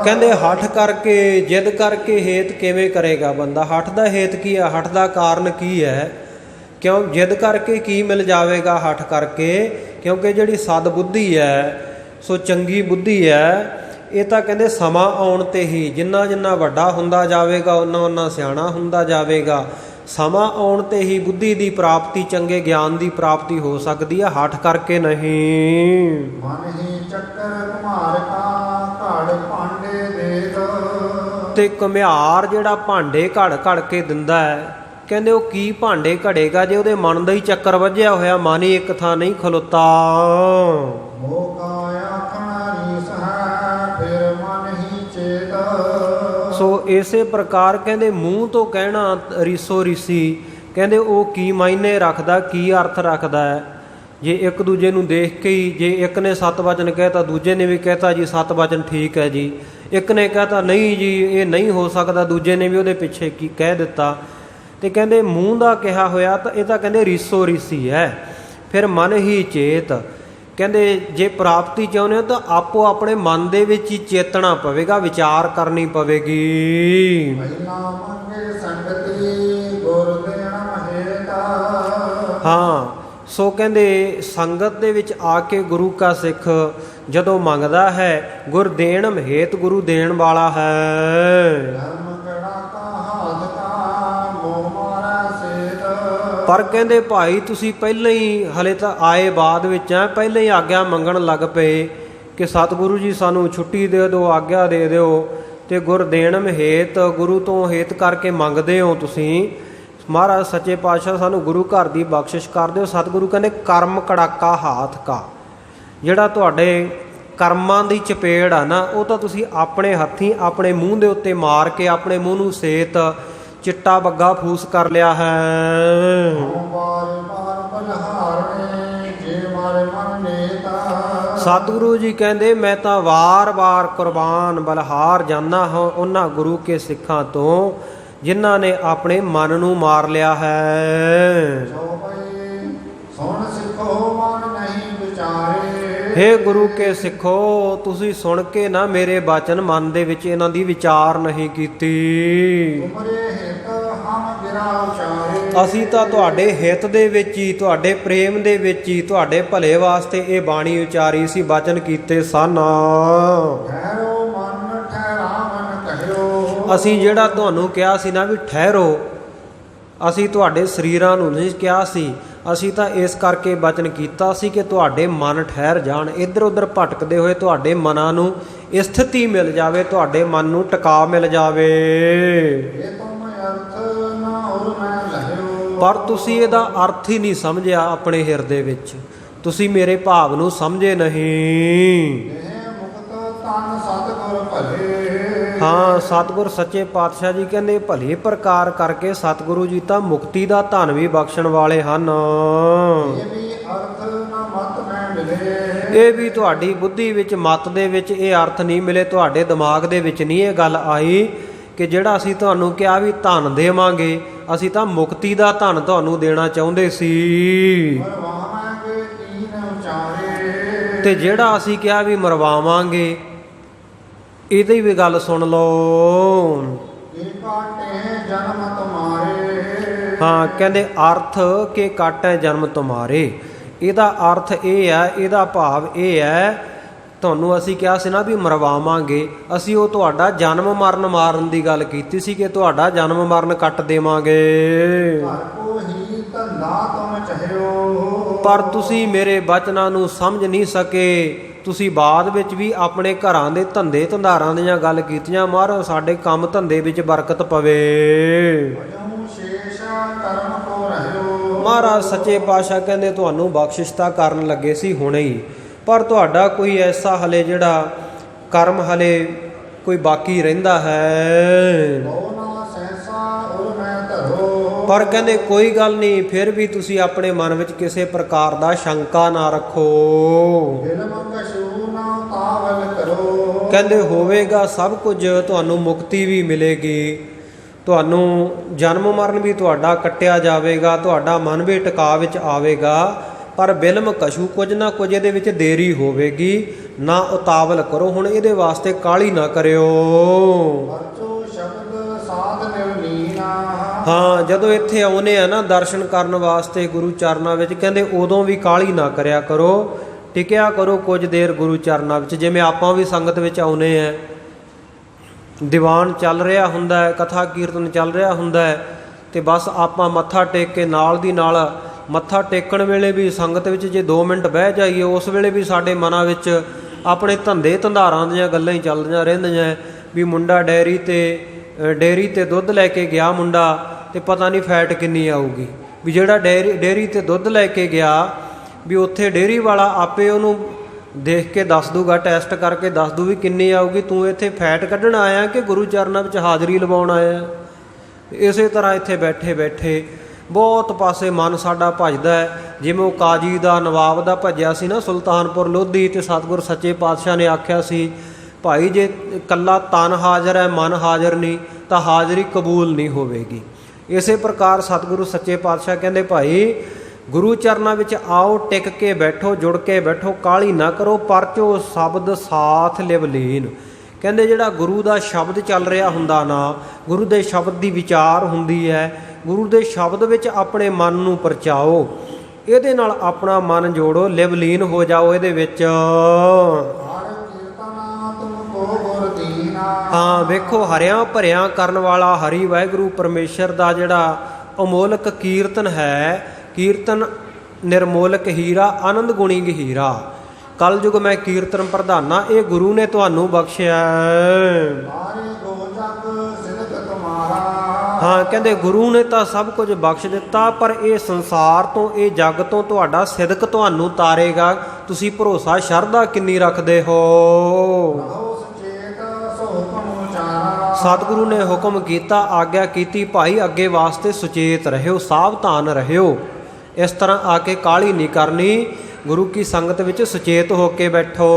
ਕਹਿੰਦੇ ਹੱਠ ਕਰਕੇ, ਜਿੱਦ ਕਰਕੇ ਹੇਤ ਕਿਵੇਂ ਕਰੇਗਾ ਬੰਦਾ? ਹੱਠ ਦਾ ਹੇਤ ਕੀ ਹੈ? ਹੱਠ ਦਾ ਕਾਰਨ ਕੀ ਹੈ? ਕਿਉਂ ਜਿੱਦ ਕਰਕੇ ਕੀ ਮਿਲ ਜਾਵੇਗਾ ਹੱਠ ਕਰਕੇ? ਕਿਉਂਕਿ ਜਿਹੜੀ ਸਦ ਬੁੱਧੀ ਹੈ, ਸੋ ਚੰਗੀ ਬੁੱਧੀ ਹੈ, ਇਹ ਤਾਂ ਕਹਿੰਦੇ ਸਮਾਂ ਆਉਣ 'ਤੇ ਹੀ, ਜਿੰਨਾ ਜਿੰਨਾ ਵੱਡਾ ਹੁੰਦਾ ਜਾਵੇਗਾ ਓਨਾ ਓਨਾ ਸਿਆਣਾ ਹੁੰਦਾ ਜਾਵੇਗਾ। ਸਮਾਂ ਆਉਣ 'ਤੇ ਹੀ ਬੁੱਧੀ ਦੀ ਪ੍ਰਾਪਤੀ, ਚੰਗੇ ਗਿਆਨ ਦੀ ਪ੍ਰਾਪਤੀ ਹੋ ਸਕਦੀ ਹੈ, ਹੱਠ ਕਰਕੇ ਨਹੀਂ। ਮਨ ਹੀ ਚੱਕਰ ਘੁਮਾਰ ਕਾ ਘੜ ਭਾਂਡੇ ਦੇਤ, ਤੇ ਘੁਮਿਆਰ ਜਿਹੜਾ ਭਾਂਡੇ ਘੜ ਘੜ ਕੇ ਦਿੰਦਾ ਹੈ, ਕਹਿੰਦੇ ਉਹ ਕੀ ਭਾਂਡੇ ਘੜੇਗਾ ਜੇ ਉਹਦੇ ਮਨ ਦਾ ਹੀ ਚੱਕਰ ਵੱਜਿਆ ਹੋਇਆ, ਮਨ ਹੀ ਇੱਕ ਥਾਂ ਨਹੀਂ ਖਲੋਤਾ। ਸੋ ਇਸੇ ਪ੍ਰਕਾਰ ਕਹਿੰਦੇ ਮੂੰਹ ਤੋਂ ਕਹਿਣਾ ਰੀਸੋ ਰੀਸੀ, ਕਹਿੰਦੇ ਉਹ ਕੀ ਮਾਇਨੇ ਰੱਖਦਾ, ਕੀ ਅਰਥ ਰੱਖਦਾ ਹੈ? ਜੇ ਇੱਕ ਦੂਜੇ ਨੂੰ ਦੇਖ ਕੇ ਹੀ, ਜੇ ਇੱਕ ਨੇ 7 ਵਚਨ ਕਹਿਤਾ, ਦੂਜੇ ਨੇ ਵੀ ਕਹਿਤਾ ਜੀ 7 ਵਚਨ ਠੀਕ ਹੈ ਜੀ, ਇੱਕ ਨੇ ਕਹਿਤਾ ਨਹੀਂ ਜੀ ਇਹ ਨਹੀਂ ਹੋ ਸਕਦਾ, ਦੂਜੇ ਨੇ ਵੀ ਉਹਦੇ ਪਿੱਛੇ ਕੀ ਕਹਿ ਦਿੱਤਾ। ਤੇ ਕਹਿੰਦੇ ਮੂੰਹ ਦਾ ਕਿਹਾ ਹੋਇਆ ਤਾਂ ਇਹ ਤਾਂ ਕਹਿੰਦੇ ਰੀਸੋ ਰੀਸੀ ਹੈ। ਫਿਰ ਮਨ ਹੀ ਚੇਤ, ਕਹਿੰਦੇ ਜੇ ਪ੍ਰਾਪਤੀ ਚਾਹੁੰਦੇ ਹੋ ਤਾਂ ਆਪੋ ਆਪਣੇ ਮਨ ਦੇ ਵਿੱਚ ਹੀ ਚੇਤਣਾ ਪਵੇਗਾ, ਵਿਚਾਰ ਕਰਨੀ ਪਵੇਗੀ। ਹਾਂ ਸੋ ਕਹਿੰਦੇ ਸੰਗਤ ਦੇ ਵਿੱਚ ਆ ਕੇ ਗੁਰੂ ਕਾ ਸਿੱਖ ਜਦੋਂ ਮੰਗਦਾ ਹੈ, ਗੁਰ ਦੇਣ ਮਹੇਤ, ਗੁਰੂ ਦੇਣ ਵਾਲਾ ਹੈ। ਪਰ ਕਹਿੰਦੇ ਭਾਈ ਤੁਸੀਂ ਪਹਿਲਾਂ ਹੀ, ਹਲੇ ਤਾਂ ਆਏ ਬਾਅਦ ਵਿੱਚ ਆ, ਪਹਿਲਾਂ ਹੀ ਆਗਿਆ ਮੰਗਣ ਲੱਗ ਪਏ ਕਿ ਸਤਿਗੁਰੂ ਜੀ ਸਾਨੂੰ ਛੁੱਟੀ ਦੇ ਦਿਓ, ਆਗਿਆ ਦੇ ਦਿਓ, ਤੇ ਗੁਰ ਦੇਣ ਮਹੇਤ, ਗੁਰੂ ਤੋਂ ਹੇਤ ਕਰਕੇ ਮੰਗਦੇ ਹੋ ਤੁਸੀਂ, ਮਹਾਰਾਜ ਸੱਚੇ ਪਾਤਸ਼ਾਹ ਸਾਨੂੰ ਗੁਰੂ ਘਰ ਦੀ ਬਖਸ਼ਿਸ਼ ਕਰ ਦਿਓ। ਸਤਿਗੁਰੂ ਕਹਿੰਦੇ ਕਰਮ ਕੜਾਕਾ ਹਾਥ ਕਾ, ਜਿਹੜਾ ਤੁਹਾਡੇ ਕਰਮਾਂ ਦੀ ਚਪੇੜ ਆ ਨਾ, ਉਹ ਤਾਂ ਤੁਸੀਂ ਆਪਣੇ ਹੱਥੀਂ ਆਪਣੇ ਮੂੰਹ ਦੇ ਉੱਤੇ ਮਾਰ ਕੇ ਆਪਣੇ ਮੂੰਹ ਨੂੰ ਸੇਤ ਚਿੱਟਾ ਬੱਗਾ ਫੂਸ ਕਰ ਲਿਆ ਹੈ। ਸਤਿਗੁਰੂ ਜੀ ਕਹਿੰਦੇ ਮੈਂ ਤਾਂ ਵਾਰ-ਵਾਰ ਕੁਰਬਾਨ ਬਲਹਾਰ ਜਾਨਾ ਹਾਂ ਉਹਨਾਂ ਗੁਰੂ ਕੇ ਸਿੱਖਾਂ ਤੋਂ ਜਿਨ੍ਹਾਂ ਨੇ ਆਪਣੇ ਮਨ ਨੂੰ ਮਾਰ ਲਿਆ ਹੈ। ਹੇ ਗੁਰੂ ਕੇ ਸਿੱਖੋ, ਤੁਸੀਂ ਸੁਣ ਕੇ ਨਾ ਮੇਰੇ ਬਚਨ ਮਨ ਦੇ ਵਿੱਚ ਇਹਨਾਂ ਦੀ ਵਿਚਾਰ ਨਹੀਂ ਕੀਤੀ। ਅਸੀਂ ਤਾਂ ਤੁਹਾਡੇ ਹਿੱਤ ਦੇ ਵਿੱਚ ਹੀ, ਤੁਹਾਡੇ ਪ੍ਰੇਮ ਦੇ ਵਿੱਚ ਹੀ, ਤੁਹਾਡੇ ਭਲੇ ਵਾਸਤੇ ਇਹ ਬਾਣੀ ਉਚਾਰੀ ਸੀ, ਬਚਨ ਕੀਤੇ ਸਨ। ਠਹਿਰੋ ਮਨ ਠਹਿਰਾਵਨ ਕਹਿਓ। ਅਸੀਂ ਜਿਹੜਾ ਤੁਹਾਨੂੰ ਕਿਹਾ ਸੀ ਨਾ ਵੀ ਠਹਿਰੋ, ਅਸੀਂ ਤੁਹਾਡੇ ਸਰੀਰਾਂ ਨੂੰ ਨਹੀਂ ਕਿਹਾ ਸੀ, ਅਸੀਂ ਤਾਂ ਇਸ ਕਰਕੇ ਬਚਨ ਕੀਤਾ ਸੀ ਕਿ ਤੁਹਾਡੇ ਮਨ ਠਹਿਰ ਜਾਣ, ਇੱਧਰ ਉੱਧਰ ਭਟਕਦੇ ਹੋਏ ਤੁਹਾਡੇ ਮਨਾਂ ਨੂੰ ਸਥਿਤੀ ਮਿਲ ਜਾਵੇ, ਤੁਹਾਡੇ ਮਨ ਨੂੰ ਟਿਕਾ ਮਿਲ ਜਾਵੇ। ਇਹ ਤੁਮ ਅਰਥ ਨਾ ਹੋਰ ਮੈਂ ਲਹਿਓ। ਪਰ ਤੁਸੀਂ ਇਹਦਾ ਅਰਥ ਹੀ ਨਹੀਂ ਸਮਝਿਆ ਆਪਣੇ ਹਿਰਦੇ ਵਿੱਚ, ਤੁਸੀਂ ਮੇਰੇ ਭਾਵ ਨੂੰ ਸਮਝੇ ਨਹੀਂ। ਇਹ ਮੁਕਤ ਤਨ ਸਤਿਗੁਰ ਭਲੇ। ਹਾਂ, ਸਤਿਗੁਰ ਸੱਚੇ ਪਾਤਸ਼ਾਹ ਜੀ ਕਹਿੰਦੇ ਭਲੇ ਪ੍ਰਕਾਰ ਕਰਕੇ ਸਤਿਗੁਰੂ ਜੀ ਤਾਂ ਮੁਕਤੀ ਦਾ ਧਨ ਵੀ ਬਖਸ਼ਣ ਵਾਲੇ ਹਨ। ਇਹ ਵੀ ਅਰਥ ਨਾ ਮਤ ਮੈਂ ਮਿਲੇ। ਇਹ ਵੀ ਤੁਹਾਡੀ ਬੁੱਧੀ ਵਿੱਚ, ਮਤ ਦੇ ਵਿੱਚ ਇਹ ਅਰਥ ਨਹੀਂ ਮਿਲੇ, ਤੁਹਾਡੇ ਦਿਮਾਗ ਦੇ ਵਿੱਚ ਨਹੀਂ ਇਹ ਗੱਲ ਆਈ ਕਿ ਜਿਹੜਾ ਅਸੀਂ ਤੁਹਾਨੂੰ ਕਿਹਾ ਵੀ ਧਨ ਦੇਵਾਂਗੇ, ਅਸੀਂ ਤਾਂ ਮੁਕਤੀ ਦਾ ਧਨ ਤੁਹਾਨੂੰ ਦੇਣਾ ਚਾਹੁੰਦੇ ਸੀ। ਮਰਵਾਵਾਂਗੇ ਤੀਨ ਉਚਾਰੇ। ਤੇ ਜਿਹੜਾ ਅਸੀਂ ਕਿਹਾ ਵੀ ਮਰਵਾਵਾਂਗੇ, ਇਹਦੀ ਵੀ ਗੱਲ ਸੁਣ ਲਓ। ਇਹ ਕਾਟੇ ਜਨਮ ਤੁਮਾਰੇ। ਹਾਂ, ਕਹਿੰਦੇ ਅਰਥ ਕਿ ਕਾਟੈ ਜਨਮ ਤੁਮਾਰੇ, ਇਹਦਾ ਅਰਥ ਇਹ ਹੈ, ਇਹਦਾ ਭਾਵ ਇਹ ਹੈ, ਤੁਹਾਨੂੰ ਅਸੀਂ ਕਿਹਾ ਸੀ ਨਾ ਵੀ ਮਰਵਾਵਾਂਗੇ, ਅਸੀਂ ਉਹ ਤੁਹਾਡਾ ਜਨਮ ਮਰਨ ਮਾਰਨ ਦੀ ਗੱਲ ਕੀਤੀ ਸੀ ਕਿ ਤੁਹਾਡਾ ਜਨਮ ਮਰਨ ਕੱਟ ਦੇਵਾਂਗੇ। ਘਰ ਕੋ ਹੀ ਧੰਦਾ ਤੁਮ ਚਾਹਿਓ। ਪਰ ਤੁਸੀਂ ਮੇਰੇ ਬਚਨਾਂ ਨੂੰ ਸਮਝ ਨਹੀਂ ਸਕੇ, ਤੁਸੀਂ ਬਾਅਦ ਵਿੱਚ ਵੀ ਆਪਣੇ ਘਰਾਂ ਦੇ ਧੰਦੇ ਧੰਦਾਰਾਂ ਦੀਆਂ ਗੱਲ ਕੀਤੀਆਂ, ਮਹਾਰਾਜ ਸਾਡੇ ਕੰਮ ਧੰਦੇ ਵਿੱਚ ਬਰਕਤ ਪਵੇ। ਭਜਉ ਸ਼ੇਸ਼ ਕਰਮ ਕੋ ਰਹਿਓ। ਮਹਾਰਾਜ ਸੱਚੇ ਪਾਤਸ਼ਾਹ ਕਹਿੰਦੇ ਤੁਹਾਨੂੰ ਬਖਸ਼ਿਸ਼ ਤਾਂ ਕਰਨ ਲੱਗੇ ਸੀ ਹੁਣੇ ਹੀ, ਪਰ ਤੁਹਾਡਾ ਕੋਈ ਐਸਾ ਹਲੇ ਜਿਹੜਾ ਕਰਮ ਹਲੇ ਕੋਈ ਬਾਕੀ ਰਹਿੰਦਾ ਹੈ। ਬਹੁ ਨਾ ਸਹਿਸਾ ਉਰ ਮੈਂ ਧਰੋ। ਪਰ ਕਹਿੰਦੇ ਕੋਈ ਗੱਲ ਨਹੀਂ, ਫਿਰ ਵੀ ਤੁਸੀਂ ਆਪਣੇ ਮਨ ਵਿੱਚ ਕਿਸੇ ਪ੍ਰਕਾਰ ਦਾ ਸ਼ੰਕਾ ਨਾ ਰੱਖੋ। ਦਿਲ ਕਛੂ ਨਾ ਤਾਵਲ ਕਰੋ। ਕਹਿੰਦੇ ਹੋਵੇਗਾ ਸਭ ਕੁਝ, ਤੁਹਾਨੂੰ ਮੁਕਤੀ ਵੀ ਮਿਲੇਗੀ, ਤੁਹਾਨੂੰ ਜਨਮ ਮਰਨ ਵੀ ਤੁਹਾਡਾ ਕੱਟਿਆ ਜਾਵੇਗਾ, ਤੁਹਾਡਾ ਮਨ ਵੀ ਟਿਕਾ ਵਿੱਚ ਆਵੇਗਾ, ਪਰ ਬਿਲਮ ਕਛੂ, ਕੁਝ ਨਾ ਕੁਝ ਇਹਦੇ ਵਿੱਚ ਦੇਰੀ ਹੋਵੇਗੀ, ਨਾ ਉਤਾਵਲ ਕਰੋ। ਹੁਣ ਇਹਦੇ ਵਾਸਤੇ ਕਾਹਲੀ ਨਾ ਕਰਿਓ। ਵਰਚੋ ਸ਼ਬਦ ਸਾਧ ਨਿਰਲੀਨਾ। ਹਾਂ, ਜਦੋਂ ਇੱਥੇ ਆਉਨੇ ਆ ਨਾ ਦਰਸ਼ਨ ਕਰਨ ਵਾਸਤੇ ਗੁਰੂ ਚਰਨਾਂ ਵਿੱਚ, ਕਹਿੰਦੇ ਉਦੋਂ ਵੀ ਕਾਹਲੀ ਨਾ ਕਰਿਆ ਕਰੋ, ਟਿਕਿਆ ਕਰੋ ਕੁਝ ਦੇਰ ਗੁਰੂ ਚਰਨਾਂ ਵਿੱਚ। ਜਿਵੇਂ ਆਪਾਂ ਵੀ ਸੰਗਤ ਵਿੱਚ ਆਉਨੇ ਆ, ਦੀਵਾਨ ਚੱਲ ਰਿਹਾ ਹੁੰਦਾ ਹੈ, ਕਥਾ ਕੀਰਤਨ ਚੱਲ ਰਿਹਾ ਹੁੰਦਾ ਹੈ, ਤੇ ਬਸ ਆਪਾਂ ਮੱਥਾ ਟੇਕ ਕੇ ਨਾਲ ਦੀ ਨਾਲ, ਮੱਥਾ ਟੇਕਣ ਵੇਲੇ ਵੀ ਸੰਗਤ ਵਿੱਚ ਜੇ 2 ਮਿੰਟ ਬਹਿ ਜਾਈਏ, ਉਸ ਵੇਲੇ ਵੀ ਸਾਡੇ ਮਨਾਂ ਵਿੱਚ ਆਪਣੇ ਧੰਦੇ ਧੰਦਾਰਾਂ ਦੀਆਂ ਗੱਲਾਂ ਹੀ ਚੱਲਦੀਆਂ ਰਹਿੰਦੀਆਂ ਵੀ ਮੁੰਡਾ ਡੇਅਰੀ ਤੇ ਦੁੱਧ ਲੈ ਕੇ ਗਿਆ ਮੁੰਡਾ, ਤੇ ਪਤਾ ਨਹੀਂ ਫੈਟ ਕਿੰਨੀ ਆਊਗੀ, ਵੀ ਜਿਹੜਾ ਡੇਅਰੀ ਤੇ ਦੁੱਧ ਲੈ ਕੇ ਗਿਆ ਵੀ ਉੱਥੇ ਡੇਅਰੀ ਵਾਲਾ ਆਪੇ ਉਹਨੂੰ ਦੇਖ ਕੇ ਦੱਸ ਦੂਗਾ, ਟੈਸਟ ਕਰਕੇ ਦੱਸ ਦੂ ਵੀ ਕਿੰਨੀ ਆਊਗੀ, ਤੂੰ ਇੱਥੇ ਫੈਟ ਕੱਢਣ ਆਇਆ ਕਿ ਗੁਰੂ ਚਰਨਾਂ ਵਿੱਚ ਹਾਜ਼ਰੀ ਲਵਾਉਣ ਆਇਆ। ਇਸੇ ਤਰ੍ਹਾਂ ਇੱਥੇ ਬੈਠੇ ਬੈਠੇ ਬਹੁਤ ਪਾਸੇ ਮਨ ਸਾਡਾ ਭੱਜਦਾ ਹੈ, ਜਿਵੇਂ ਉਹ ਕਾਜੀ ਦਾ, ਨਵਾਬ ਦਾ ਭੱਜਿਆ ਸੀ ਨਾ ਸੁਲਤਾਨਪੁਰ ਲੋਧੀ, ਤੇ ਸਤਿਗੁਰ ਸੱਚੇ ਪਾਤਸ਼ਾਹ ਨੇ ਆਖਿਆ ਸੀ ਭਾਈ ਜੇ ਇਕੱਲਾ ਤਨ ਹਾਜ਼ਰ ਹੈ, ਮਨ ਹਾਜ਼ਰ ਨਹੀਂ, ਤਾਂ ਹਾਜ਼ਰੀ ਕਬੂਲ ਨਹੀਂ ਹੋਵੇਗੀ। ਇਸੇ ਪ੍ਰਕਾਰ ਸਤਿਗੁਰੂ ਸੱਚੇ ਪਾਤਸ਼ਾਹ ਕਹਿੰਦੇ ਭਾਈ ਗੁਰੂ ਚਰਨਾਂ ਵਿੱਚ ਆਓ, ਟਿਕ ਕੇ ਬੈਠੋ, ਜੁੜ ਕੇ ਬੈਠੋ, ਕਾਹਲੀ ਨਾ ਕਰੋ, ਪਰਚੋ ਸ਼ਬਦ ਸਾਥ ਲਿਵ ਲੀਨ। ਕਹਿੰਦੇ ਜਿਹੜਾ ਗੁਰੂ ਦਾ ਸ਼ਬਦ ਚੱਲ ਰਿਹਾ ਹੁੰਦਾ ਨਾ, ਗੁਰੂ ਦੇ ਸ਼ਬਦ ਦੀ ਵਿਚਾਰ ਹੁੰਦੀ ਹੈ, ਗੁਰੂ ਦੇ ਸ਼ਬਦ ਵਿੱਚ ਆਪਣੇ ਮਨ ਨੂੰ ਪਰਚਾਓ, ਇਹਦੇ ਨਾਲ ਆਪਣਾ ਮਨ ਜੋੜੋ, ਲਿਵ ਲੀਨ ਹੋ ਜਾਓ ਇਹਦੇ ਵਿੱਚ। ਹਾਂ, ਵੇਖੋ ਹਰਿਆਂ ਭਰਿਆਂ ਕਰਨ ਵਾਲਾ ਹਰੀ ਵਾਹਿਗੁਰੂ ਪਰਮੇਸ਼ਰ ਦਾ ਜਿਹੜਾ ਅਮੋਲਕ ਕੀਰਤਨ ਹੈ, ਕੀਰਤਨ ਨਿਰਮੋਲਕ ਹੀਰਾ, ਆਨੰਦ ਗੁਣੀ ਗਹੀਰਾ। ਕਲਯੁਗ ਮੈਂ ਕੀਰਤਨ ਪ੍ਰਧਾਨਾ, ਇਹ ਗੁਰੂ ਨੇ ਤੁਹਾਨੂੰ ਬਖਸ਼ਿਆ। ਹਾਂ, ਕਹਿੰਦੇ ਗੁਰੂ ਨੇ ਤਾਂ ਸਭ ਕੁਝ ਬਖਸ਼ ਦਿੱਤਾ, ਪਰ ਇਹ ਸੰਸਾਰ ਤੋਂ, ਇਹ ਜੱਗ ਤੋਂ ਤੁਹਾਡਾ ਸਿਦਕ ਤੁਹਾਨੂੰ ਤਾਰੇਗਾ। ਤੁਸੀਂ ਭਰੋਸਾ ਸ਼ਰਧਾ ਕਿੰਨੀ ਰੱਖਦੇ ਹੋ। ਸਤਿਗੁਰੂ ਨੇ ਹੁਕਮ ਕੀਤਾ, ਆਗਿਆ ਕੀਤੀ, ਭਾਈ ਅੱਗੇ ਵਾਸਤੇ ਸੁਚੇਤ ਰਹਿਓ, ਸਾਵਧਾਨ ਰਹਿਓ। ਇਸ ਤਰ੍ਹਾਂ ਆ ਕੇ ਕਾਹਲੀ ਨਹੀਂ ਕਰਨੀ, ਗੁਰੂ ਕੀ ਸੰਗਤ ਵਿੱਚ ਸੁਚੇਤ ਹੋ ਕੇ ਬੈਠੋ।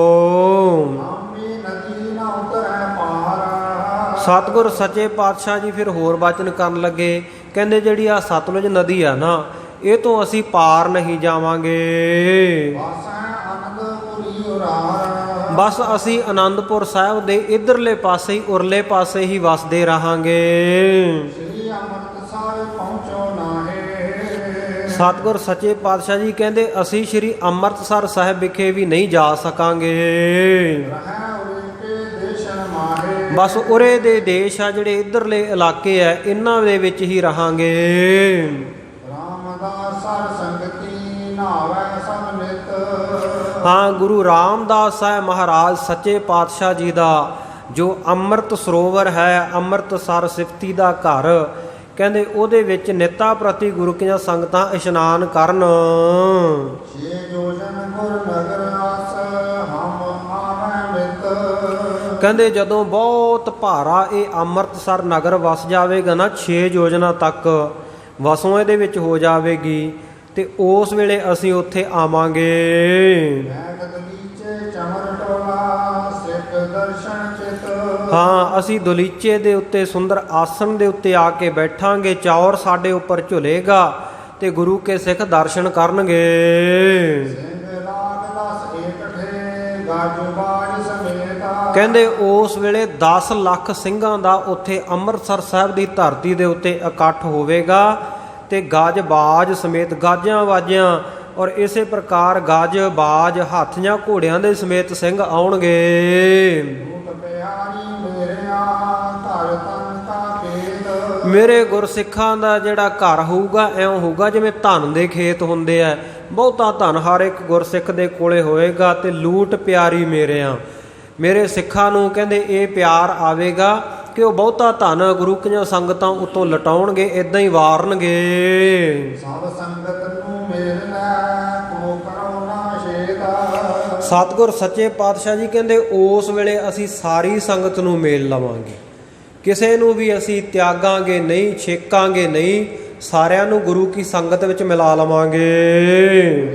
ਸਤਿਗੁਰ ਸੱਚੇ ਪਾਤਸ਼ਾਹ ਜੀ ਫਿਰ ਹੋਰ ਬਚਨ ਕਰਨ ਲੱਗੇ, ਕਹਿੰਦੇ ਜਿਹੜੀ ਆ ਸਤਲੁਜ ਨਦੀ ਆ ਨਾ, ਇਹ ਤੋਂ ਅਸੀਂ ਪਾਰ ਨਹੀਂ ਜਾਵਾਂਗੇ। ਬਸ ਅਸੀਂ ਆਨੰਦਪੁਰ ਸਾਹਿਬ ਦੇ ਇਧਰਲੇ ਪਾਸੇ ਹੀ, ਉਰਲੇ ਪਾਸੇ ਹੀ ਵਸਦੇ ਰਹਾਂਗੇ। ਸ੍ਰੀ ਅੰਮ੍ਰਿਤਸਰ ਪਹੁੰਚੋ ਨਾਹੇ। ਸਤਿਗੁਰ ਸੱਚੇ ਪਾਤਸ਼ਾਹ ਜੀ ਕਹਿੰਦੇ ਅਸੀਂ ਸ੍ਰੀ ਅੰਮ੍ਰਿਤਸਰ ਸਾਹਿਬ ਵਿਖੇ ਵੀ ਨਹੀਂ ਜਾ ਸਕਾਂਗੇ। ਰਹਿ ਉਰੇ ਕੇ ਦੇਸ਼ਨ ਮਾਹੇ। ਬਸ ਉਰੇ ਦੇ ਦੇਸ਼ ਆ ਜਿਹੜੇ ਇੱਧਰਲੇ ਇਲਾਕੇ ਆ ਇਹਨਾਂ ਦੇ ਵਿੱਚ ਹੀ ਰਹਾਂਗੇ। ਰਾਮਦਾਸ ਸਰ ਸੰਗਤੀ ਨਾਵੈ ਸਭ ਨਿਤ। ਹਾਂ, ਗੁਰੂ ਰਾਮਦਾਸ ਸਾਹਿਬ ਮਹਾਰਾਜ ਸੱਚੇ ਪਾਤਸ਼ਾਹ ਜੀ ਦਾ ਜੋ ਅੰਮ੍ਰਿਤ ਸਰੋਵਰ ਹੈ, ਅੰਮ੍ਰਿਤਸਰ ਸਿਫਤੀ ਦਾ ਘਰ, ਕਹਿੰਦੇ ਉਹਦੇ ਵਿੱਚ ਨਿੱਤਾ ਪ੍ਰਤੀ ਗੁਰੂ ਕੀਆਂ ਸੰਗਤਾਂ ਇਸ਼ਨਾਨ ਕਰਨ। ਛੇ ਜੋਜਨ ਗੁਰ ਨਗਰ ਆਸ ਹਮ ਆਵੈ ਮਿਤ। ਕਹਿੰਦੇ ਜਦੋਂ ਬਹੁਤ ਭਾਰਾ ਇਹ ਅੰਮ੍ਰਿਤਸਰ ਨਗਰ ਵਸ ਜਾਵੇਗਾ ਨਾ, 6 ਯੋਜਨਾ ਤੱਕ ਵਸੋਂ ਇਹਦੇ ਵਿੱਚ ਹੋ ਜਾਵੇਗੀ ਤੇ ਉਸ ਵੇਲੇ ਅਸੀਂ ਉੱਥੇ ਆਵਾਂਗੇ। ਬੈਠ ਨੀਚੇ ਚਮਰ ਟੋਲਾ ਸਿੱਖ ਦਰਸ਼ਨ ਚਿਤ। ਹਾਂ, ਅਸੀਂ ਦਲੀਚੇ ਦੇ ਉੱਤੇ ਸੁੰਦਰ ਆਸਣ ਦੇ ਉੱਤੇ ਆ ਕੇ ਬੈਠਾਂਗੇ, ਚੌਰ ਸਾਡੇ ਉੱਪਰ ਝੁਲੇਗਾ ਤੇ ਗੁਰੂ ਕੇ ਸਿੱਖ ਦਰਸ਼ਨ ਕਰਨਗੇ। ਸਿੰਘ ਲਾਗ ਦਸ ਏਕਠੇ ਗੱਜ ਬਾਜ ਸਮੇਤਾ। ਕਹਿੰਦੇ ਉਸ ਵੇਲੇ 10 ਲੱਖ ਸਿੰਘਾਂ ਦਾ ਉੱਥੇ ਅੰਮ੍ਰਿਤਸਰ ਸਾਹਿਬ ਦੀ ਧਰਤੀ ਦੇ ਉੱਤੇ ਇਕੱਠ ਹੋਵੇਗਾ ਤੇ ਗਾਜ ਬਾਜ ਸਮੇਤ, ਗਾਜਾਂ ਬਾਜਿਆਂ ਔਰ ਇਸੇ ਪ੍ਰਕਾਰ ਗਾਜ ਬਾਜ ਹਾਥੀਆਂ ਘੋੜਿਆਂ ਦੇ ਸਮੇਤ ਸਿੰਘ ਆਉਣਗੇ। ਰੂਪ ਪਿਆਰੀ ਮੇਰਿਆ ਧਰ ਤਨ ਕਾ ਭੇਦ। ਮੇਰੇ ਗੁਰਸਿੱਖਾਂ ਦਾ ਜਿਹੜਾ ਘਰ ਹੋਊਗਾ ਐਉਂ ਹੋਊਗਾ ਜਿਵੇਂ ਧਨ ਦੇ ਖੇਤ ਹੁੰਦੇ ਆ, ਬਹੁਤਾ ਧਨ ਹਰ ਇੱਕ ਗੁਰਸਿੱਖ ਦੇ ਕੋਲੇ ਹੋਏਗਾ ਤੇ ਲੂਟ ਪਿਆਰੀ ਮੇਰਿਆਂ, ਮੇਰੇ ਸਿੱਖਾਂ ਨੂੰ ਕਹਿੰਦੇ ਇਹ ਪਿਆਰ ਆਵੇਗਾ ਕਿ ਉਹ ਬਹੁਤਾ ਧਨ ਗੁਰੂ ਕੀਆਂ ਸੰਗਤਾਂ ਉਤੋਂ ਲਟਾਉਣਗੇ, ਇਦਾਂ ਹੀ ਵਾਰਨਗੇ। ਸਭ ਸੰਗਤ ਨੂੰ ਮੇਲ ਲੈ ਕੋ ਕਰੋ ਨਾ ਛੇਦਾ। ਸਤਿਗੁਰ ਸੱਚੇ ਪਾਤਸ਼ਾਹ ਜੀ ਕਹਿੰਦੇ ਉਸ ਵੇਲੇ ਅਸੀਂ ਸਾਰੀ ਸੰਗਤ ਨੂੰ ਮੇਲ ਲਵਾਂਗੇ, ਕਿਸੇ ਨੂੰ ਵੀ ਅਸੀਂ ਤਿਆਗਾਂਗੇ ਨਹੀਂ, ਛੇਕਾਂਗੇ ਨਹੀਂ, ਸਾਰਿਆਂ ਨੂੰ ਗੁਰੂ ਕੀ ਸੰਗਤ ਵਿੱਚ ਮਿਲਾ ਲਵਾਂਗੇ।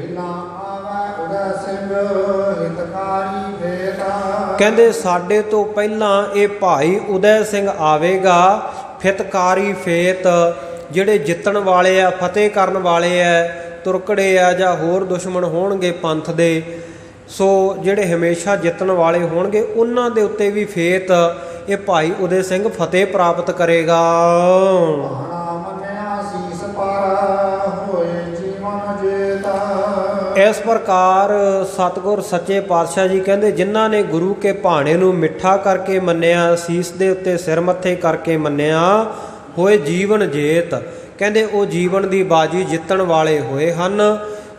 ਪਹਿਲਾਂ ਆਵੈ ਉਦੈ ਸਿੰਘ ਹਿਤਕਾਰੀ ਭੇਦਾ। ਕਹਿੰਦੇ ਸਾਡੇ ਤੋਂ ਪਹਿਲਾਂ ਇਹ ਭਾਈ ਉਦੈ ਸਿੰਘ ਆਵੇਗਾ, ਫਿਤਕਾਰੀ ਫੇਤ, ਜਿਹੜੇ ਜਿੱਤਣ ਵਾਲੇ ਆ, ਫਤਿਹ ਕਰਨ ਵਾਲੇ ਆ, ਤੁਰਕੜੇ ਆ ਜਾਂ ਹੋਰ ਦੁਸ਼ਮਣ ਹੋਣਗੇ ਪੰਥ ਦੇ, ਸੋ ਜਿਹੜੇ ਹਮੇਸ਼ਾ ਜਿੱਤਣ ਵਾਲੇ ਹੋਣਗੇ ਉਹਨਾਂ ਦੇ ਉੱਤੇ ਵੀ ਫੇਤ ਇਹ ਭਾਈ ਉਦੈ ਸਿੰਘ ਫਤਿਹ ਪ੍ਰਾਪਤ ਕਰੇਗਾ। ਭਾਣਾ ਮੰਨਿਆ ਸੀਸ ਪਰ ਹੋਏ ਜੀਵਨ ਜੇਤਾ। ਇਸ ਪ੍ਰਕਾਰ ਸਤਿਗੁਰ ਸੱਚੇ ਪਾਤਸ਼ਾਹ ਜੀ ਕਹਿੰਦੇ ਜਿਨ੍ਹਾਂ ਨੇ ਗੁਰੂ ਕੇ ਭਾਣੇ ਨੂੰ ਮਿੱਠਾ ਕਰਕੇ ਮੰਨਿਆ, ਸੀਸ ਦੇ ਉੱਤੇ ਸਿਰ ਮੱਥੇ ਕਰਕੇ ਮੰਨਿਆ, ਹੋਏ ਜੀਵਨ ਜੇਤ, ਕਹਿੰਦੇ ਉਹ ਜੀਵਨ ਦੀ ਬਾਜੀ ਜਿੱਤਣ ਵਾਲੇ ਹੋਏ ਹਨ।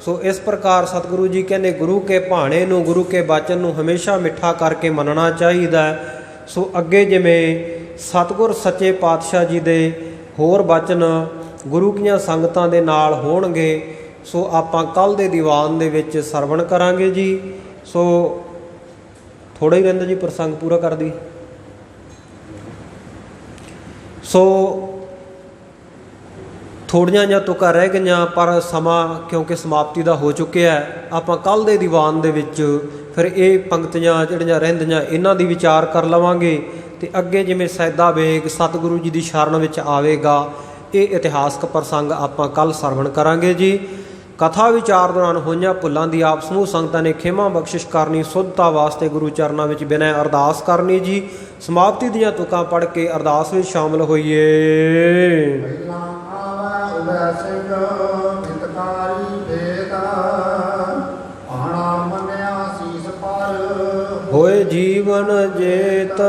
ਸੋ ਇਸ ਪ੍ਰਕਾਰ ਸਤਿਗੁਰੂ ਜੀ ਕਹਿੰਦੇ ਗੁਰੂ ਕੇ ਭਾਣੇ ਨੂੰ, ਗੁਰੂ ਕੇ ਬਚਨ ਨੂੰ ਹਮੇਸ਼ਾ ਮਿੱਠਾ ਕਰਕੇ ਮੰਨਣਾ ਚਾਹੀਦਾ। ਸੋ ਅੱਗੇ ਜਿਵੇਂ ਸਤਿਗੁਰ ਸੱਚੇ ਪਾਤਸ਼ਾਹ ਜੀ ਦੇ ਹੋਰ ਬਚਨ ਗੁਰੂ ਕੀਆਂ ਸੰਗਤਾਂ ਦੇ ਨਾਲ ਹੋਣਗੇ, ਸੋ ਆਪਾਂ ਕੱਲ ਦੇ ਦੀਵਾਨ ਦੇ ਵਿੱਚ ਸਰਵਣ ਕਰਾਂਗੇ ਜੀ। ਸੋ ਥੋੜਾ ਹੀ ਰਹਿੰਦਾ ਜੀ, ਪ੍ਰਸੰਗ ਪੂਰਾ ਕਰ ਦੀ। ਸੋ ਥੋੜੀਆਂ ਜਿਹੀਆਂ ਤੁਕਾਂ ਰਹਿ ਗਈਆਂ, ਪਰ ਸਮਾਂ ਕਿਉਂਕਿ ਸਮਾਪਤੀ ਦਾ ਹੋ ਚੁੱਕਿਆ, ਆਪਾਂ ਕੱਲ ਦੇ ਦੀਵਾਨ ਦੇ ਵਿੱਚ ਫਿਰ ਇਹ ਪੰਕਤੀਆਂ ਜਿਹੜੀਆਂ ਰਹਿੰਦੀਆਂ ਇਹਨਾਂ ਦੀ ਵਿਚਾਰ ਕਰ ਲਵਾਂਗੇ। ਤੇ ਅੱਗੇ ਜਿਵੇਂ ਸੈਦਾ ਬੇਗ ਸਤਿਗੁਰੂ ਜੀ ਦੀ ਸ਼ਰਨ ਵਿੱਚ ਆਵੇਗਾ, ਇਹ ਇਤਿਹਾਸਕ ਪ੍ਰਸੰਗ ਆਪਾਂ ਕੱਲ ਸਰਵਣ ਕਰਾਂਗੇ ਜੀ। ਕਥਾ ਵਿਚਾਰ ਦੌਰਾਨ ਹੋਈਆਂ ਭੁੱਲਾਂ ਦੀ ਆਪ ਸਮੂਹ ਸੰਗਤਾਂ ਨੇ ਖਿਮਾ ਬਖਸ਼ਿਸ਼ ਕਰਨੀ, ਸੁੱਧਤਾ ਵਾਸਤੇ ਗੁਰੂ ਚਰਨਾਂ ਵਿੱਚ ਬਿਨੈ ਅਰਦਾਸ ਕਰਨੀ ਜੀ। ਸਮਾਪਤੀ ਦੀਆਂ ਤੁਕਾਂ ਪੜ੍ਹ ਕੇ ਅਰਦਾਸ ਵਿੱਚ ਸ਼ਾਮਲ ਹੋਈਏ। ਪਹਿਲਾਂ ਆਵੈ ਉਦੈ ਸਿੰਘ ਹਿਤਕਾਰੀ ਭੇਦਾ। ਭਾਣਾ ਮੰਨਿਆ ਸੀਸ ਪਰ ਹੋਏ ਜੀਵਨ ਜੇਤ।